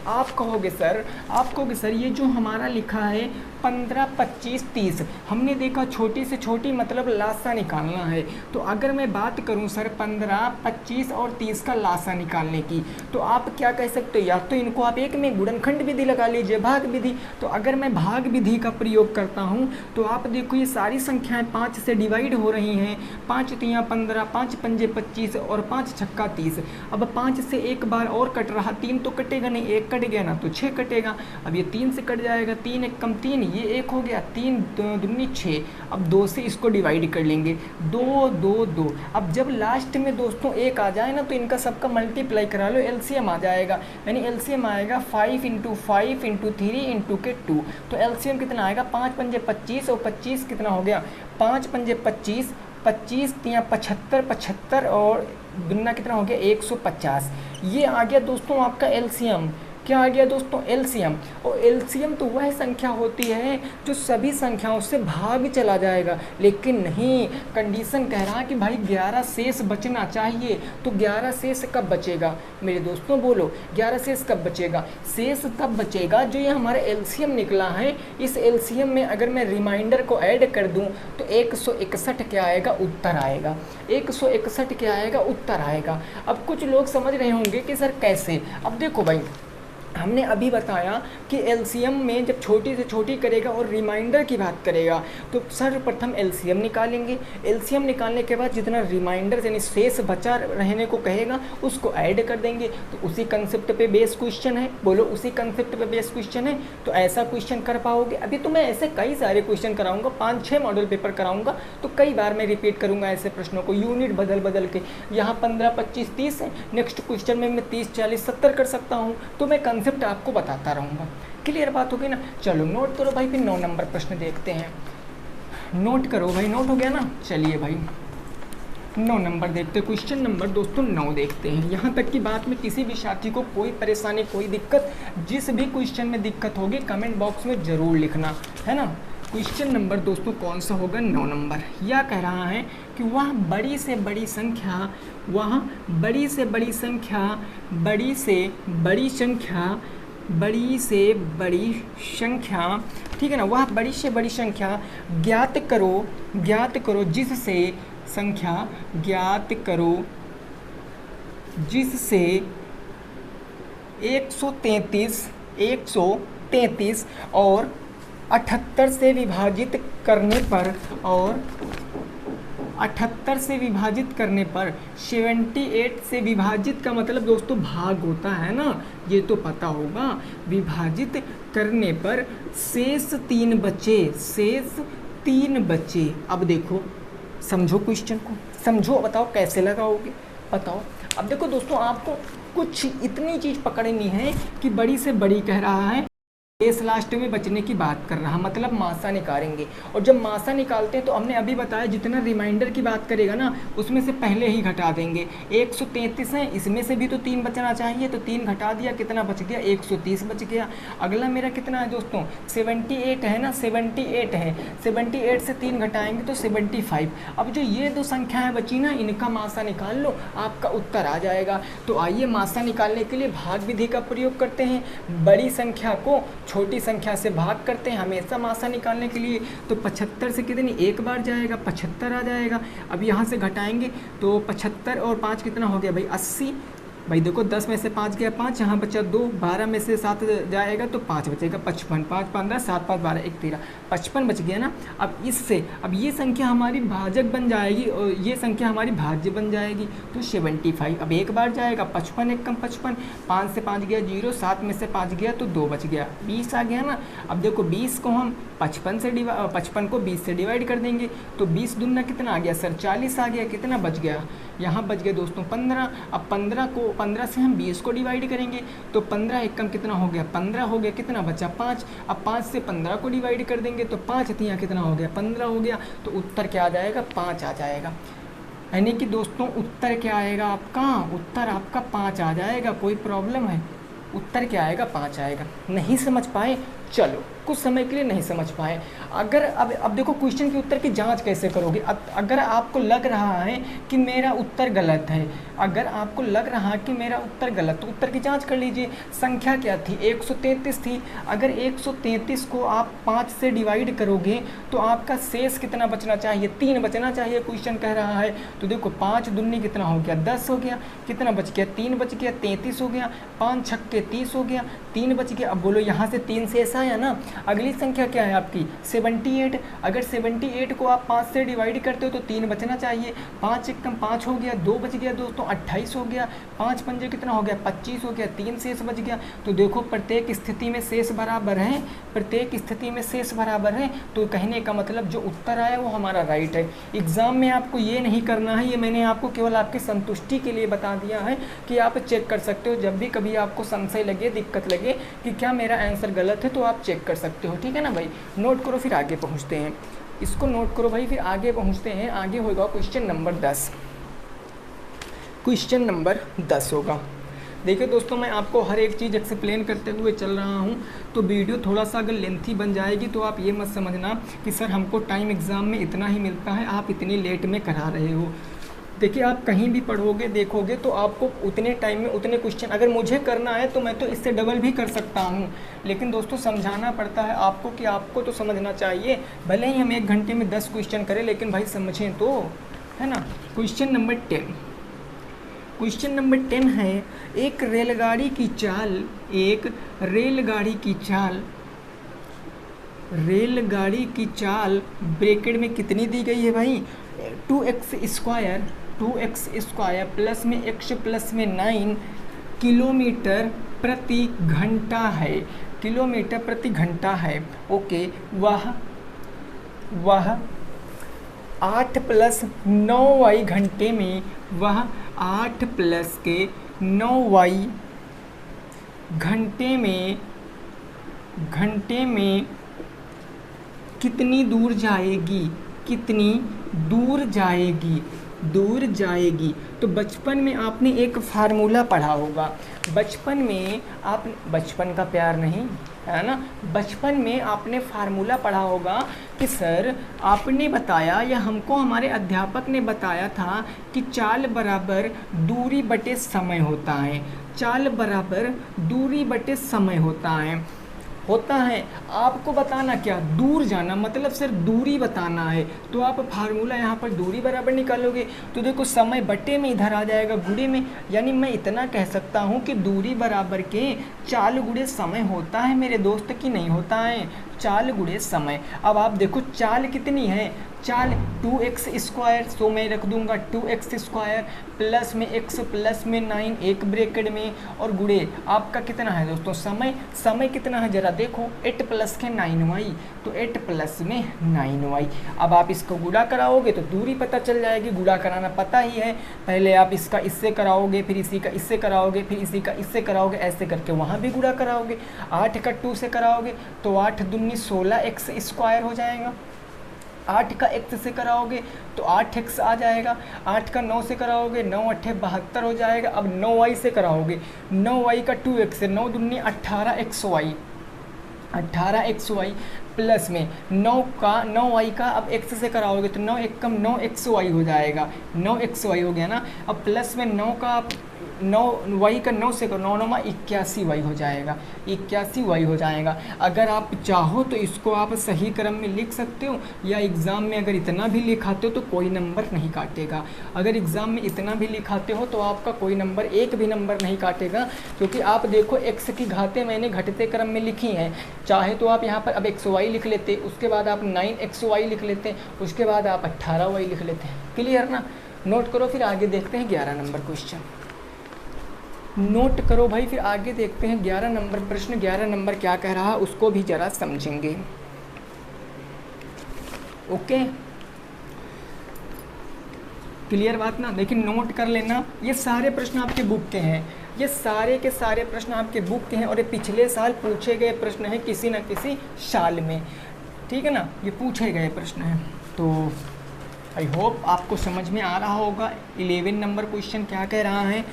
आप कहोगे सर ये जो हमारा लिखा है 15, 25, 30, हमने देखा छोटी से छोटी मतलब लासा निकालना है। तो अगर मैं बात करूं सर 15, 25 और 30 का लासा निकालने की, तो आप क्या कह सकते हो, या तो इनको आप एक में गुणनखंड विधि लगा लीजिए, भाग विधि। तो अगर मैं भाग विधि का प्रयोग करता हूं तो आप देखो ये सारी संख्याएं 5 से डिवाइड हो रही हैं, 5 तियाँ 15, 5 पंजे 25 और 5 छक्का 30। अब 5 से एक बार और कट रहा, 3 तो कटेगा नहीं, 1 कट गया ना तो 6 कटेगा। अब ये 3 से कट जाएगा, 3 1 कम 3, ये 1 हो गया, 3 दूनी 6। अब 2 से इसको डिवाइड कर लेंगे, 2 2 2। अब जब लास्ट में दोस्तों 1 आ जाए ना तो इनका सबका मल्टीप्लाई करा लो, एलसीएम आ जाएगा। यानी एलसीएम आएगा 5 × 5 × 3 × 2। तो एलसीएम कितना आएगा, 5 पंजे 25 और 25 कितना हो गया, 5 पंजे 25, 25 तियाँ 75, 75 और दुना कितना हो गया 150। ये आ गया दोस्तों आपका एलसीएम। क्या आ गया दोस्तों, एलसीएम। और एलसीएम तो वह संख्या होती है जो सभी संख्याओं से भाग चला जाएगा, लेकिन नहीं, कंडीशन कह रहा है कि भाई 11 शेष बचना चाहिए। तो 11 शेष कब बचेगा मेरे दोस्तों, बोलो 11 शेष कब बचेगा, शेष तब बचेगा जो ये हमारा एलसीएम निकला है। इस एलसीएम में अगर मैं रिमाइंडर को ऐड कर दूं तो 161 क्या आएगा, उत्तर आएगा, 161 क्या आएगा, उत्तर आएगा। अब कुछ लोग समझ रहे होंगे कि सर कैसे। अब देखो भाई हमने अभी बताया कि एलसीएम में जब छोटी से छोटी करेगा और रिमाइंडर की बात करेगा तो सर्वप्रथम एलसीएम निकालेंगे, एलसीएम निकालने के बाद जितना रिमाइंडर यानी शेष बचा रहने को कहेगा उसको ऐड कर देंगे। तो उसी कंसेप्ट पे बेस क्वेश्चन है, बोलो उसी कंसेप्ट पे बेस क्वेश्चन है। तो ऐसा क्वेश्चन कर पाओगे। अभी तो मैं ऐसे कई सारे क्वेश्चन कराऊंगा, 5-6 मॉडल पेपर कराऊंगा, तो कई बार मैं रिपीट करूंगा ऐसे प्रश्नों को, यूनिट बदल बदल के। यहाँ 15, 25, 30 है, नेक्स्ट क्वेश्चन में मैं 30, 40, 70 कर सकता हूँ। तो मैं कंसेप्ट आपको बताता रहूँगा। क्लियर बात हो गई ना। चलो नोट करो भाई, फिर 9 नंबर प्रश्न देखते हैं। नोट करो भाई, नोट हो गया ना। चलिए भाई 9 नंबर देखते हैं, क्वेश्चन नंबर दोस्तों 9 देखते हैं। यहाँ तक की बात में किसी भी साथी को कोई परेशानी, कोई दिक्कत, जिस भी क्वेश्चन में दिक्कत होगी कमेंट बॉक्स में ज़रूर लिखना, है ना। क्वेश्चन नंबर दोस्तों कौन सा होगा, 9 नंबर। यह कह रहा है कि वह बड़ी से बड़ी संख्या, वह बड़ी से बड़ी संख्या, बड़ी से बड़ी संख्या, बड़ी से बड़ी संख्या, ठीक है ना, वह बड़ी से बड़ी संख्या ज्ञात करो जिससे संख्या ज्ञात करो जिससे 133 और 78 से विभाजित करने पर और 78 से विभाजित करने पर 78 से विभाजित का मतलब दोस्तों भाग होता है ना, ये तो पता होगा। विभाजित करने पर शेष 3 बचे, शेष 3 बचे। अब देखो समझो क्वेश्चन को, समझो, बताओ कैसे लगाओगे, बताओ। अब देखो दोस्तों, आपको कुछ इतनी चीज़ पकड़नी है कि बड़ी से बड़ी कह रहा है, शेष लास्ट में बचने की बात कर रहा, मतलब मासा निकालेंगे। और जब मासा निकालते हैं तो हमने अभी बताया जितना रिमाइंडर की बात करेगा ना उसमें से पहले ही घटा देंगे। 133 है, इसमें से भी तो 3 बचना चाहिए, तो 3 घटा दिया, कितना बच गया, 130 बच गया। अगला मेरा कितना है दोस्तों, 78 है ना, 78 है, 78 से 3 घटाएंगे तो 75। अब जो ये 2 संख्याएँ बची ना, इनका मासा निकाल लो, आपका उत्तर आ जाएगा। तो आइए मासा निकालने के लिए भाग विधि का प्रयोग करते हैं। बड़ी संख्या को छोटी संख्या से भाग करते हैं हमेशा मासा निकालने के लिए। तो 75 से कितनी, एक बार जाएगा, 75 आ जाएगा। अब यहाँ से घटाएंगे तो 75 और 5 कितना हो गया भाई, 80। भाई देखो 10 में से 5 गया 5, यहाँ बचा 2, 12 में से 7 जाएगा तो 5 बचेगा, 55, 5 15 7 5 12 1 13, 55 बच गया ना। अब इससे अब ये संख्या हमारी भाजक बन जाएगी और ये संख्या हमारी भाज्य बन जाएगी, तो 75। अब एक बार जाएगा, 55 एक कम 55, 5 से 5 गया 0, 7 में से 5 गया तो 2 बच गया, 20 आ गया ना। अब देखो 20 को हम 55 को 20 से डिवाइड कर देंगे तो 20 दूना कितना आ गया सर, 40 आ गया। कितना बच गया, यहाँ बच गया दोस्तों 15। अब 15 से हम 20 को डिवाइड करेंगे तो 15 एक कम कितना हो गया, 15 हो गया, कितना बचा 5। अब 5 से 15 को डिवाइड कर देंगे तो 5 तियाँ कितना हो गया, 15 हो गया। तो उत्तर क्या आ जाएगा, 5 आ जाएगा। यानी कि दोस्तों उत्तर क्या आएगा आपका, उत्तर आपका 5 आ जाएगा। कोई प्रॉब्लम है, उत्तर क्या आएगा, 5 आएगा। नहीं समझ पाए, चलो कुछ समय के लिए नहीं समझ पाए। अगर अब देखो क्वेश्चन के उत्तर की जांच कैसे करोगे। अगर आपको लग रहा है कि मेरा उत्तर गलत है, अगर आपको लग रहा है कि मेरा उत्तर गलत, तो उत्तर की जांच कर लीजिए। संख्या क्या थी, 133 थी। अगर 133 को आप 5 से डिवाइड करोगे तो आपका शेष कितना बचना चाहिए, 3 बचना चाहिए, क्वेश्चन कह रहा है। तो देखो 5 दूनी कितना हो गया, 10 हो गया, कितना बच गया, 3 बच गया, 33 हो गया, 5 छक्के 30 हो गया, 3 बच गया। अब बोलो यहाँ से 3 शेष आया ना। अगली संख्या क्या है आपकी, 78। अगर 78 को आप 5 से डिवाइड करते हो तो 3 बचना चाहिए, 5 एक कम 5 हो गया, 2 बच गया दोस्तों, 28 हो गया, 5 पंजे कितना हो गया, 25 हो गया, 3 शेष बच गया। तो देखो प्रत्येक स्थिति में शेष बराबर है, प्रत्येक स्थिति में शेष बराबर है। तो कहने का मतलब जो उत्तर आया वो हमारा राइट है। एग्जाम में आपको ये नहीं करना है, ये मैंने आपको केवल आपकी संतुष्टि के लिए बता दिया है कि आप चेक कर सकते हो। जब भी कभी आपको संशय लगे, दिक्कत लगे कि क्या मेरा आंसर गलत है, तो आप चेक कर सकते हो, ठीक है ना भाई। नोट करो, फिर आगे पहुंचते हैं। इसको नोट करो भाई, फिर आगे पहुंचते हैं। आगे होगा क्वेश्चन नंबर 10। क्वेश्चन नंबर 10 होगा। देखिए दोस्तों, मैं आपको हर एक चीज़ एक्सप्लेन करते हुए चल रहा हूं, तो वीडियो थोड़ा सा अगर लेंथी बन जाएगी तो आप ये मत समझना कि सर हमको टाइम एग्ज़ाम में इतना ही मिलता है, आप इतनी लेट में करा रहे हो। देखिए आप कहीं भी पढ़ोगे देखोगे तो आपको उतने टाइम में उतने क्वेश्चन, अगर मुझे करना है तो मैं तो इससे डबल भी कर सकता हूँ, लेकिन दोस्तों समझाना पड़ता है आपको कि आपको तो समझना चाहिए। भले ही हम 1 घंटे में 10 क्वेश्चन करें, लेकिन भाई समझें तो, है ना। क्वेश्चन नंबर 10, क्वेश्चन नंबर 10 है, एक रेलगाड़ी की चाल, एक रेलगाड़ी की चाल, रेलगाड़ी की चाल ब्रैकेट में कितनी दी गई है भाई, 2x स्क्वायर प्लस में x प्लस में 9 किलोमीटर प्रति घंटा है, किलोमीटर प्रति घंटा है। ओके, वह 8 प्लस 9y घंटे में, वह 8 प्लस के 9y घंटे में कितनी दूर जाएगी, कितनी दूर जाएगी, दूर जाएगी। तो बचपन में आपने एक फार्मूला पढ़ा होगा, बचपन में आप, बचपन का प्यार नहीं है ना, बचपन में आपने फार्मूला पढ़ा होगा कि सर आपने बताया या हमको हमारे अध्यापक ने बताया था कि चाल बराबर दूरी बटे समय होता है, चाल बराबर दूरी बटे समय होता है। आपको बताना क्या, दूर जाना, मतलब सर दूरी बताना है, तो आप फार्मूला यहाँ पर दूरी बराबर निकालोगे तो देखो समय बटे में इधर आ जाएगा गुणे में, यानी मैं इतना कह सकता हूँ कि दूरी बराबर के चाल गुणे समय होता है मेरे दोस्त, की नहीं होता है, चाल गुणे समय। अब आप देखो चाल कितनी है, चाल 2x स्क्वायर, सो मैं रख दूंगा 2x स्क्वायर प्लस में x प्लस में 9 एक ब्रैकेट में, और गुणे आपका कितना है दोस्तों समय कितना है जरा देखो, 8 प्लस के 9y, तो 8 प्लस में 9y। अब आप इसको गुणा कराओगे तो दूरी पता चल जाएगी, गुणा कराना पता ही है, पहले आप इसका इससे कराओगे, फिर इसी का इससे कराओगे, फिर इसी का इससे कराओगे, ऐसे करके वहाँ भी गुणा कराओगे। 8 का 2 से कराओगे तो 8 दूनी 16x स्क्वायर हो जाएगा, 8 का x से कराओगे तो 8x आ जाएगा, 8 का 9 से कराओगे 9 8 72 हो जाएगा। अब 9y से कराओगे, 9y का 2x से 9 दूनी 18xy, 18xy प्लस में 9y का अब x से कराओगे तो 9 एक कम 9xy हो जाएगा, 9xy हो गया ना। अब प्लस में 9 का 9y का 9 से करो, 9 9 81y हो जाएगा, 81y हो जाएगा। अगर आप चाहो तो इसको आप सही क्रम में लिख सकते हो, या एग्ज़ाम में अगर इतना भी लिखाते हो तो कोई नंबर नहीं काटेगा। अगर एग्ज़ाम में इतना भी लिखाते हो तो आपका कोई नंबर एक भी नंबर नहीं काटेगा, क्योंकि आप देखो x की घातें मैंने घटते क्रम में लिखी हैं। चाहे तो आप यहाँ पर अब xy लिख लेते, उसके बाद आप 9xy लिख लेते, उसके बाद आप 18y लिख लेते हैं। क्लियर ना? नोट करो, फिर आगे देखते हैं 11 नंबर क्वेश्चन। नोट करो भाई, फिर आगे देखते हैं 11 नंबर प्रश्न। 11 नंबर क्या कह रहा है उसको भी जरा समझेंगे। ओके, क्लियर बात ना? लेकिन नोट कर लेना, ये सारे प्रश्न आपके बुक के हैं, ये सारे के सारे प्रश्न आपके बुक के हैं, और ये पिछले साल पूछे गए प्रश्न हैं किसी न किसी साल में, ठीक है ना? ये पूछे गए प्रश्न हैं, तो आई होप आपको समझ में आ रहा होगा। 11 नंबर क्वेश्चन क्या कह रहा है,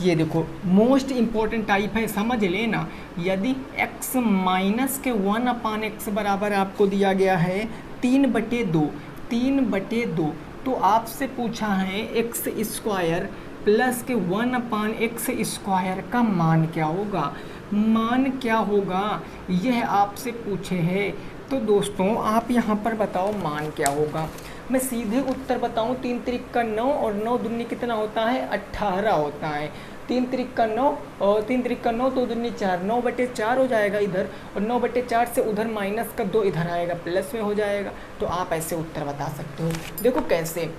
ये देखो मोस्ट इम्पॉर्टेंट टाइप है, समझ लेना। यदि x माइनस के 1/x बराबर आपको दिया गया है 3/2, तो आपसे पूछा है x स्क्वायर प्लस के 1/x स्क्वायर का मान क्या होगा, मान क्या होगा, यह आपसे पूछे है। तो दोस्तों आप यहाँ पर बताओ मान क्या होगा। मैं सीधे उत्तर बताऊं, 3 त्रिक का 9 और 9 दूनी कितना होता है, 18 होता है। 3 त्रिक का 9 और 3 त्रिक का 9, 2 दूनी 4, 9/4 हो जाएगा इधर, और 9/4 से उधर माइनस का 2 इधर आएगा, प्लस में हो जाएगा। तो आप ऐसे उत्तर बता सकते हो। देखो कैसे,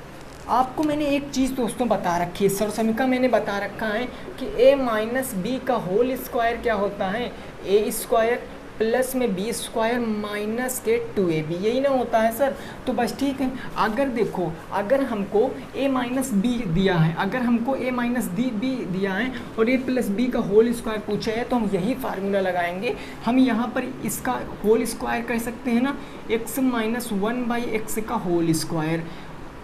आपको मैंने एक चीज़ दोस्तों बता रखी है, सर्वसमीका मैंने बता रखा है कि a माइनस बी का होल स्क्वायर क्या होता है, a स्क्वायर प्लस में बी स्क्वायर माइनस के 2ab, यही ना होता है सर। तो बस ठीक है, अगर देखो अगर हमको a माइनस बी दिया है, अगर हमको a माइनस बी दिया है और a प्लस बी का होल स्क्वायर पूछा है, तो हम यही फार्मूला लगाएंगे। हम यहाँ पर इसका होल स्क्वायर कह सकते हैं ना, x माइनस 1/x का होल स्क्वायर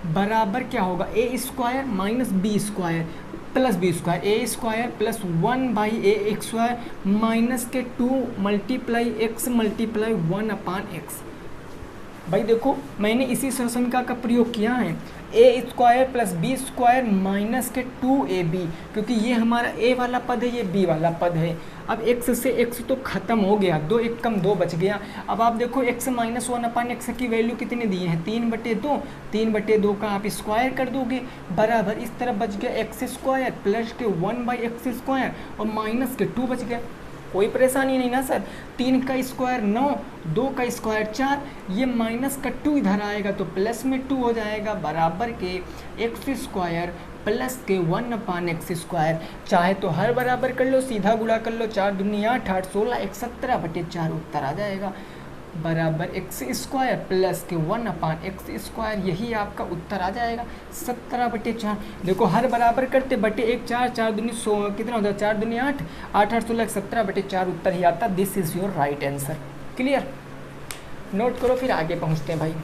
बराबर क्या होगा, a square minus B square plus B square, a square plus 1/ax square minus के 2 मल्टीप्लाई x मल्टीप्लाई 1/x। भाई देखो मैंने इसी सर्वसमीका का प्रयोग किया है, a square plus B square minus के 2ab, क्योंकि ये हमारा a वाला पद है, ये b वाला पद है। अब x से x तो खत्म हो गया, 2 एक कम 2 बच गया। अब आप देखो x माइनस 1/x की वैल्यू कितने दिए हैं, 3/2, 3/2 का आप स्क्वायर कर दोगे, बराबर इस तरफ बच गया x स्क्वायर प्लस के 1/x स्क्वायर और माइनस के 2 बच गया। कोई परेशानी नहीं ना सर। 3 का स्क्वायर 9, 2 का स्क्वायर 4, ये माइनस का 2 इधर आएगा तो प्लस में 2 हो जाएगा, बराबर के x स्क्वायर प्लस के 1/x स्क्वायर। चाहे तो हर बराबर कर लो, सीधा गुणा कर लो, 4 दूनी 8, 8 16, 1 17/4 उत्तर आ जाएगा, बराबर x स्क्वायर प्लस के 1/x स्क्वायर, यही आपका उत्तर आ जाएगा 17/4। देखो हर बराबर करते बटे 1 4, 4 दूनी 16 कितना होता है, 4 दूनी 8, 8 8 16, 17/4 उत्तर ही आता। This is your right answer. Clear? Note करो, फिर आगे पहुँचते हैं भाई,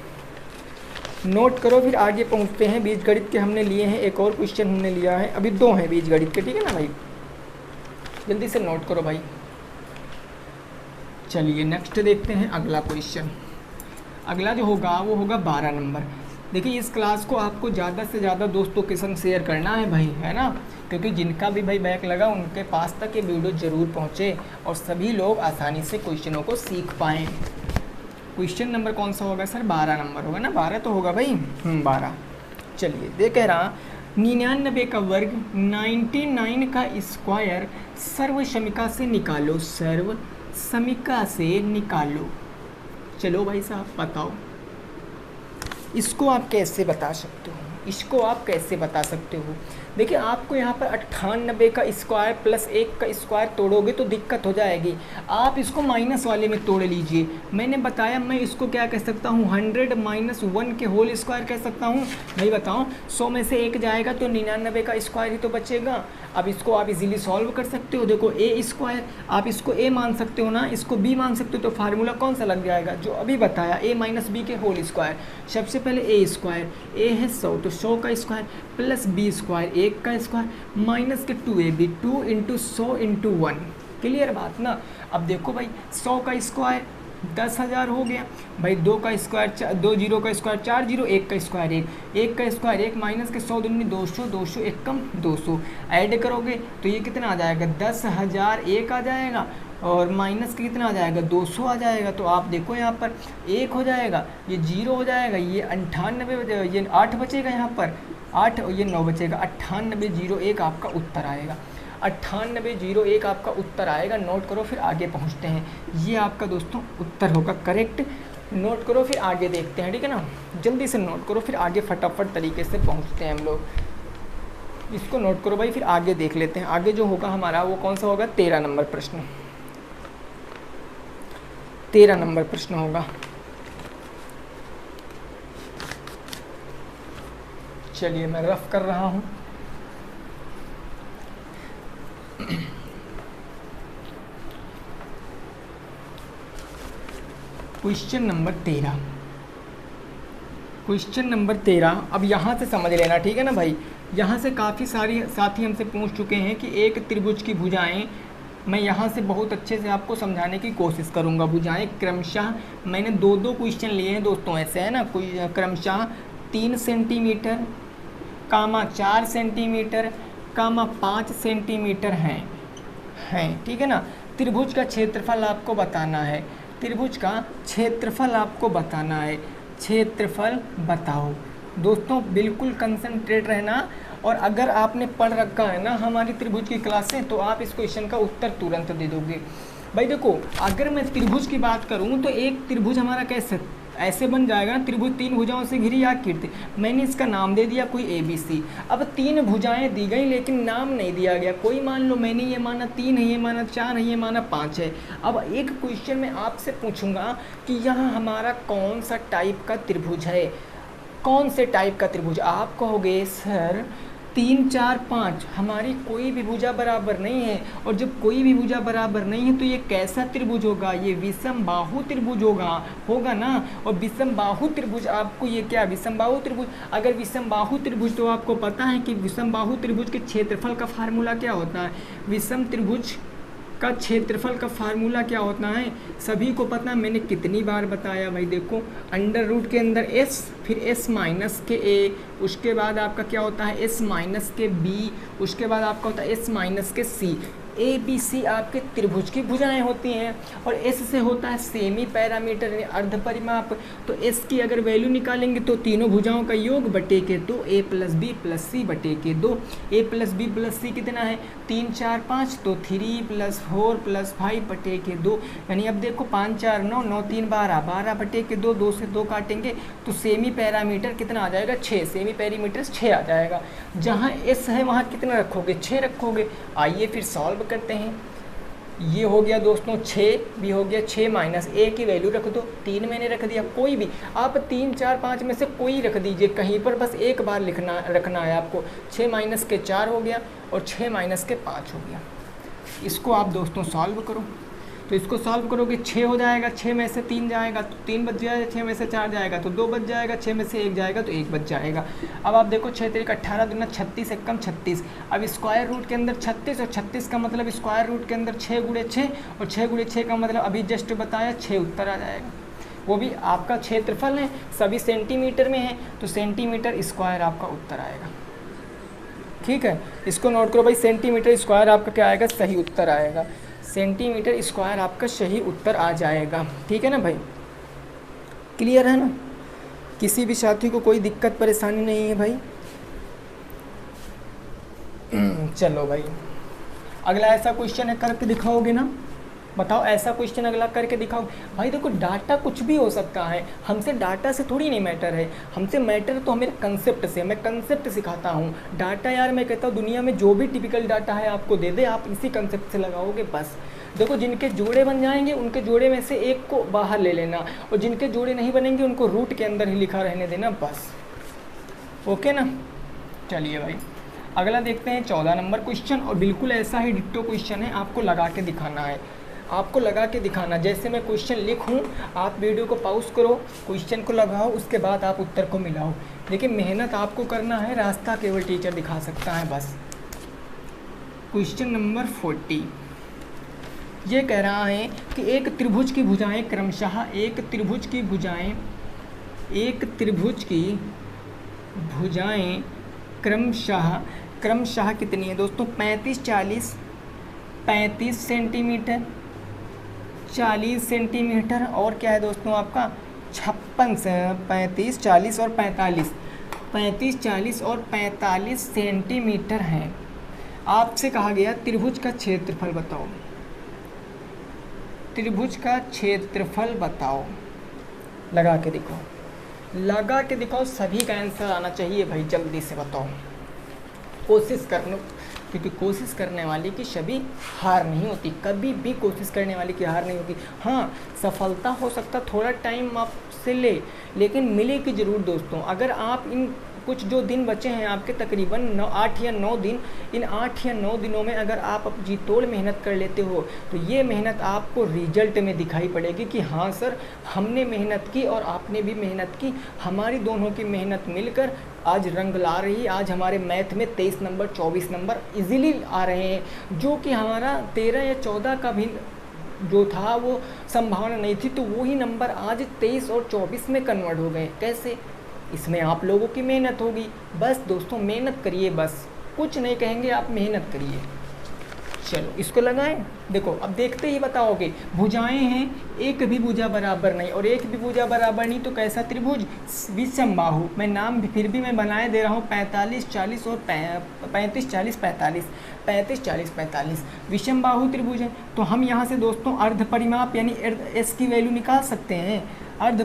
नोट करो फिर आगे पहुँचते हैं। बीजगणित के हमने लिए हैं, एक और क्वेश्चन हमने लिया है, अभी 2 हैं बीजगणित के, ठीक है ना भाई, जल्दी से नोट करो भाई। चलिए नेक्स्ट देखते हैं अगला क्वेश्चन। अगला जो होगा वो होगा 12 नंबर। देखिए इस क्लास को आपको ज़्यादा से ज़्यादा दोस्तों के संग शेयर करना है भाई, है ना, क्योंकि जिनका भी भाई बैक लगा उनके पास तक ये वीडियो ज़रूर पहुँचे और सभी लोग आसानी से क्वेश्चनों को सीख पाएँ। क्वेश्चन नंबर कौन सा होगा सर, 12 नंबर होगा ना, 12 तो होगा भाई, 12। चलिए दे कह रहा 99 का वर्ग 99 का स्क्वायर सर्वसमीका से निकालो, सर्वसमीका से निकालो। चलो भाई साहब बताओ, इसको आप कैसे बता सकते हो, इसको आप कैसे बता सकते हो? देखिए आपको यहाँ पर 98 का स्क्वायर प्लस 1 का स्क्वायर तोड़ोगे तो दिक्कत हो जाएगी। आप इसको माइनस वाले में तोड़ लीजिए। मैंने बताया मैं इसको क्या कह सकता हूँ, 100 माइनस 1 के होल स्क्वायर कह सकता हूँ। नहीं बताऊँ, 100 में से 1 जाएगा तो 99 का स्क्वायर ही तो बचेगा। अब इसको आप इजीली सॉल्व कर सकते हो। देखो ए स्क्वायर, आप इसको ए मान सकते हो ना, इसको बी मान सकते हो, तो फार्मूला कौन सा लग जाएगा जो अभी बताया, ए माइनस बी के होल स्क्वायर। सबसे पहले ए स्क्वायर, ए है 100 तो 100 का स्क्वायर प्लस बी स्क्वायर 1 का स्क्वायर माइनस के 2ab 2 इंटू 100 इंटू 1। क्लियर बात ना। अब देखो भाई 100 का स्क्वायर 10,000 हो गया भाई, 2 का स्क्वायर 2 जीरो का स्क्वायर 4 जीरो, 1 का स्क्वायर 1 का स्क्वायर 1 माइनस के 100 दूनी 200 200 1 कम 200 ऐड करोगे तो ये कितना आ जाएगा 10,001 आ जाएगा और माइनस के कितना आ जाएगा 200 आ जाएगा। तो आप देखो यहाँ पर 1 हो जाएगा, ये 0 हो जाएगा, ये 98 हो जाएगा, ये 8 बचेगा यहाँ पर 8 और ये 9 बचेगा, 9801 आपका उत्तर आएगा। 9801 आपका उत्तर आएगा। नोट करो फिर आगे पहुंचते हैं। ये आपका दोस्तों उत्तर होगा करेक्ट। नोट करो फिर आगे देखते हैं, ठीक है ना। जल्दी से नोट करो फिर आगे फटाफट तरीके से पहुंचते हैं हम लोग। इसको नोट करो भाई, फिर आगे देख लेते हैं। आगे जो होगा हमारा वो कौन सा होगा, 13 नंबर प्रश्न। 13 नंबर प्रश्न होगा। चलिए मैं रफ कर रहा हूँ। Question number 13, question number 13। अब यहाँ से समझ लेना, ठीक है ना भाई। यहाँ से काफ़ी सारी साथी हमसे पूछ चुके हैं कि एक त्रिभुज की भुजाएं, मैं यहाँ से बहुत अच्छे से आपको समझाने की कोशिश करूँगा। भुजाएं क्रमशः, मैंने 2 क्वेश्चन लिए हैं दोस्तों, ऐसे है ना, कोई क्रमशः 3 सेंटीमीटर कामा 4 सेंटीमीटर कामा 5 सेंटीमीटर हैं, ठीक है ना। त्रिभुज का क्षेत्रफल आपको बताना है, त्रिभुज का क्षेत्रफल आपको बताना है। क्षेत्रफल बताओ दोस्तों, बिल्कुल कंसंट्रेट रहना। और अगर आपने पढ़ रखा है ना हमारी त्रिभुज की क्लासें, तो आप इस क्वेश्चन का उत्तर तुरंत दे दोगे। भाई देखो, अगर मैं त्रिभुज की बात करूं तो एक त्रिभुज हमारा कैसे ऐसे बन जाएगा ना, त्रिभुज 3 भुजाओं से घिरी आकृति। मैंने इसका नाम दे दिया कोई ABC। अब 3 भुजाएं दी गई लेकिन नाम नहीं दिया गया। कोई मान लो मैंने ये माना 3 है, ये माना 4 है, ये माना 5 है। अब एक क्वेश्चन मैं आपसे पूछूंगा कि यहाँ हमारा कौन सा टाइप का त्रिभुज है, कौन से टाइप का त्रिभुज। आप कहोगे सर 3 4 5 हमारी कोई भी भुजा बराबर नहीं है, और जब कोई भी भुजा बराबर नहीं है तो ये कैसा त्रिभुज होगा, ये विषम बाहु त्रिभुज होगा ना। और विषम बाहु त्रिभुज, आपको ये क्या विषम बाहु त्रिभुज, अगर विषम बाहु त्रिभुज, तो आपको पता है कि विषम बाहु त्रिभुज के क्षेत्रफल का फार्मूला क्या होता है। विषम त्रिभुज का क्षेत्रफल का फार्मूला क्या होता है, सभी को पता है, मैंने कितनी बार बताया भाई। देखो अंडर रूट के अंदर s, फिर s माइनस के a, उसके बाद आपका क्या होता है s माइनस के b, उसके बाद आपका होता है s माइनस के c। ABC आपके त्रिभुज की भुजाएं होती हैं। और S से होता है सेमी पैरामीटर यानी अर्ध परिमाप। तो S की अगर वैल्यू निकालेंगे तो तीनों भुजाओं का योग बटे के 2, a प्लस बी प्लस सी बटे के 2। a प्लस बी प्लस सी कितना है 3 4 5, तो 3 प्लस 4 प्लस 5 बटे के 2। यानी अब देखो 5 4 9, 9 3 12, 12 बटे के 2, 2 से 2 काटेंगे तो सेमी पैरामीटर कितना आ जाएगा 6, सेमी पैरामीटर 6 आ जाएगा। जहाँ S है वहाँ कितना रखोगे 6 रखोगे। आइए फिर सॉल्व करते हैं। ये हो गया दोस्तों 6, भी हो गया 6 माइनस a की वैल्यू रख दो, 3 मैंने रख दिया, कोई भी आप 3 4 5 में से कोई रख दीजिए कहीं पर, बस एक बार रखना है आपको। 6 माइनस के 4 हो गया और 6 माइनस के 5 हो गया। इसको आप दोस्तों सॉल्व करो, तो इसको सॉल्व करोगे 6 हो जाएगा, 6 में से 3 जाएगा तो 3 बच जाएगा, 6 में से 4 जाएगा तो 2 बच जाएगा, 6 में से 1 जाएगा तो 1 बच जाएगा। अब आप देखो 6 3 18 दूना 36, एक कम 36। अब स्क्वायर रूट के अंदर 36 और 36 का मतलब स्क्वायर रूट के अंदर 6 गुणे 6 और 6 गुणे 6 का मतलब अभी जस्ट बताया 6 उत्तर आ जाएगा। वो भी आपका क्षेत्रफल है, सभी सेंटीमीटर में है तो सेंटीमीटर स्क्वायर आपका उत्तर आएगा। ठीक है, इसको नोट करो भाई, सेंटीमीटर स्क्वायर आपका क्या आएगा, सही उत्तर आएगा। सेंटीमीटर स्क्वायर आपका सही उत्तर आ जाएगा। ठीक है ना भाई, क्लियर है ना, किसी भी साथी को कोई दिक्कत परेशानी नहीं है भाई। चलो भाई, अगला ऐसा क्वेश्चन है, करके दिखाओगे ना। बताओ ऐसा क्वेश्चन अगला करके दिखाओ। भाई देखो डाटा कुछ भी हो सकता है, हमसे डाटा से थोड़ी नहीं मैटर है, हमसे मैटर तो हमें कंसेप्ट से, मैं कंसेप्ट सिखाता हूँ। डाटा यार मैं कहता हूँ दुनिया में जो भी टिपिकल डाटा है आपको दे दे, आप इसी कंसेप्ट से लगाओगे बस। देखो जिनके जोड़े बन जाएंगे उनके जोड़े में से एक को बाहर ले लेना, और जिनके जोड़े नहीं बनेंगे उनको रूट के अंदर ही लिखा रहने देना बस। ओके ना, चलिए भाई अगला देखते हैं 14 नंबर क्वेश्चन, और बिल्कुल ऐसा ही डिट्टो क्वेश्चन है, आपको लगा के दिखाना है, आपको लगा के दिखाना। जैसे मैं क्वेश्चन लिखूं आप वीडियो को पॉज करो, क्वेश्चन को लगाओ, उसके बाद आप उत्तर को मिलाओ। देखिए मेहनत आपको करना है, रास्ता केवल टीचर दिखा सकता है बस। क्वेश्चन नंबर 40 ये कह रहा है कि एक त्रिभुज की भुजाएं क्रमशः क्रमशः कितनी है दोस्तों? 35 40 35 सेंटीमीटर, 40 सेंटीमीटर, और क्या है दोस्तों आपका 56 35 40 और 45 35 40 और 45 सेंटीमीटर हैं। आपसे कहा गया त्रिभुज का क्षेत्रफल बताओ, त्रिभुज का क्षेत्रफल बताओ। लगा के दिखाओ, लगा के दिखाओ, सभी का आंसर आना चाहिए भाई, जल्दी से बताओ, कोशिश कर लो, क्योंकि कोशिश करने वाले की कभी हार नहीं होती, कभी भी कोशिश करने वाले की हार नहीं होती। हाँ सफलता हो सकता थोड़ा टाइम आपसे ले, लेकिन मिलेगी ज़रूर दोस्तों। अगर आप इन कुछ जो दिन बचे हैं आपके तकरीबन 8 या 9 दिन, इन 8 या 9 दिनों में अगर आप जी तोड़ मेहनत कर लेते हो तो ये मेहनत आपको रिजल्ट में दिखाई पड़ेगी कि हाँ सर हमने मेहनत की और आपने भी मेहनत की, हमारी दोनों की मेहनत मिलकर आज रंग ला रही है। आज हमारे मैथ में 23 नंबर 24 नंबर इजीली आ रहे हैं, जो कि हमारा 13 या 14 का भी जो था वो संभावना नहीं थी, तो वही नंबर आज 23 और 24 में कन्वर्ट हो गए। कैसे? इसमें आप लोगों की मेहनत होगी। बस दोस्तों मेहनत करिए, बस कुछ नहीं कहेंगे, आप मेहनत करिए। चलो इसको लगाएं। देखो अब देखते ही बताओगे, भुजाएं हैं, एक भी भुजा बराबर नहीं, और एक भी भुजा बराबर नहीं तो कैसा त्रिभुज? विषमबाहु। मैं नाम फिर भी मैं बनाए दे रहा हूँ 45 40 और 35 40 45 35 40 45 विषमबाहु त्रिभुज है। तो हम यहाँ से दोस्तों अर्ध परिमाप यानी एस की वैल्यू निकाल सकते हैं। अर्ध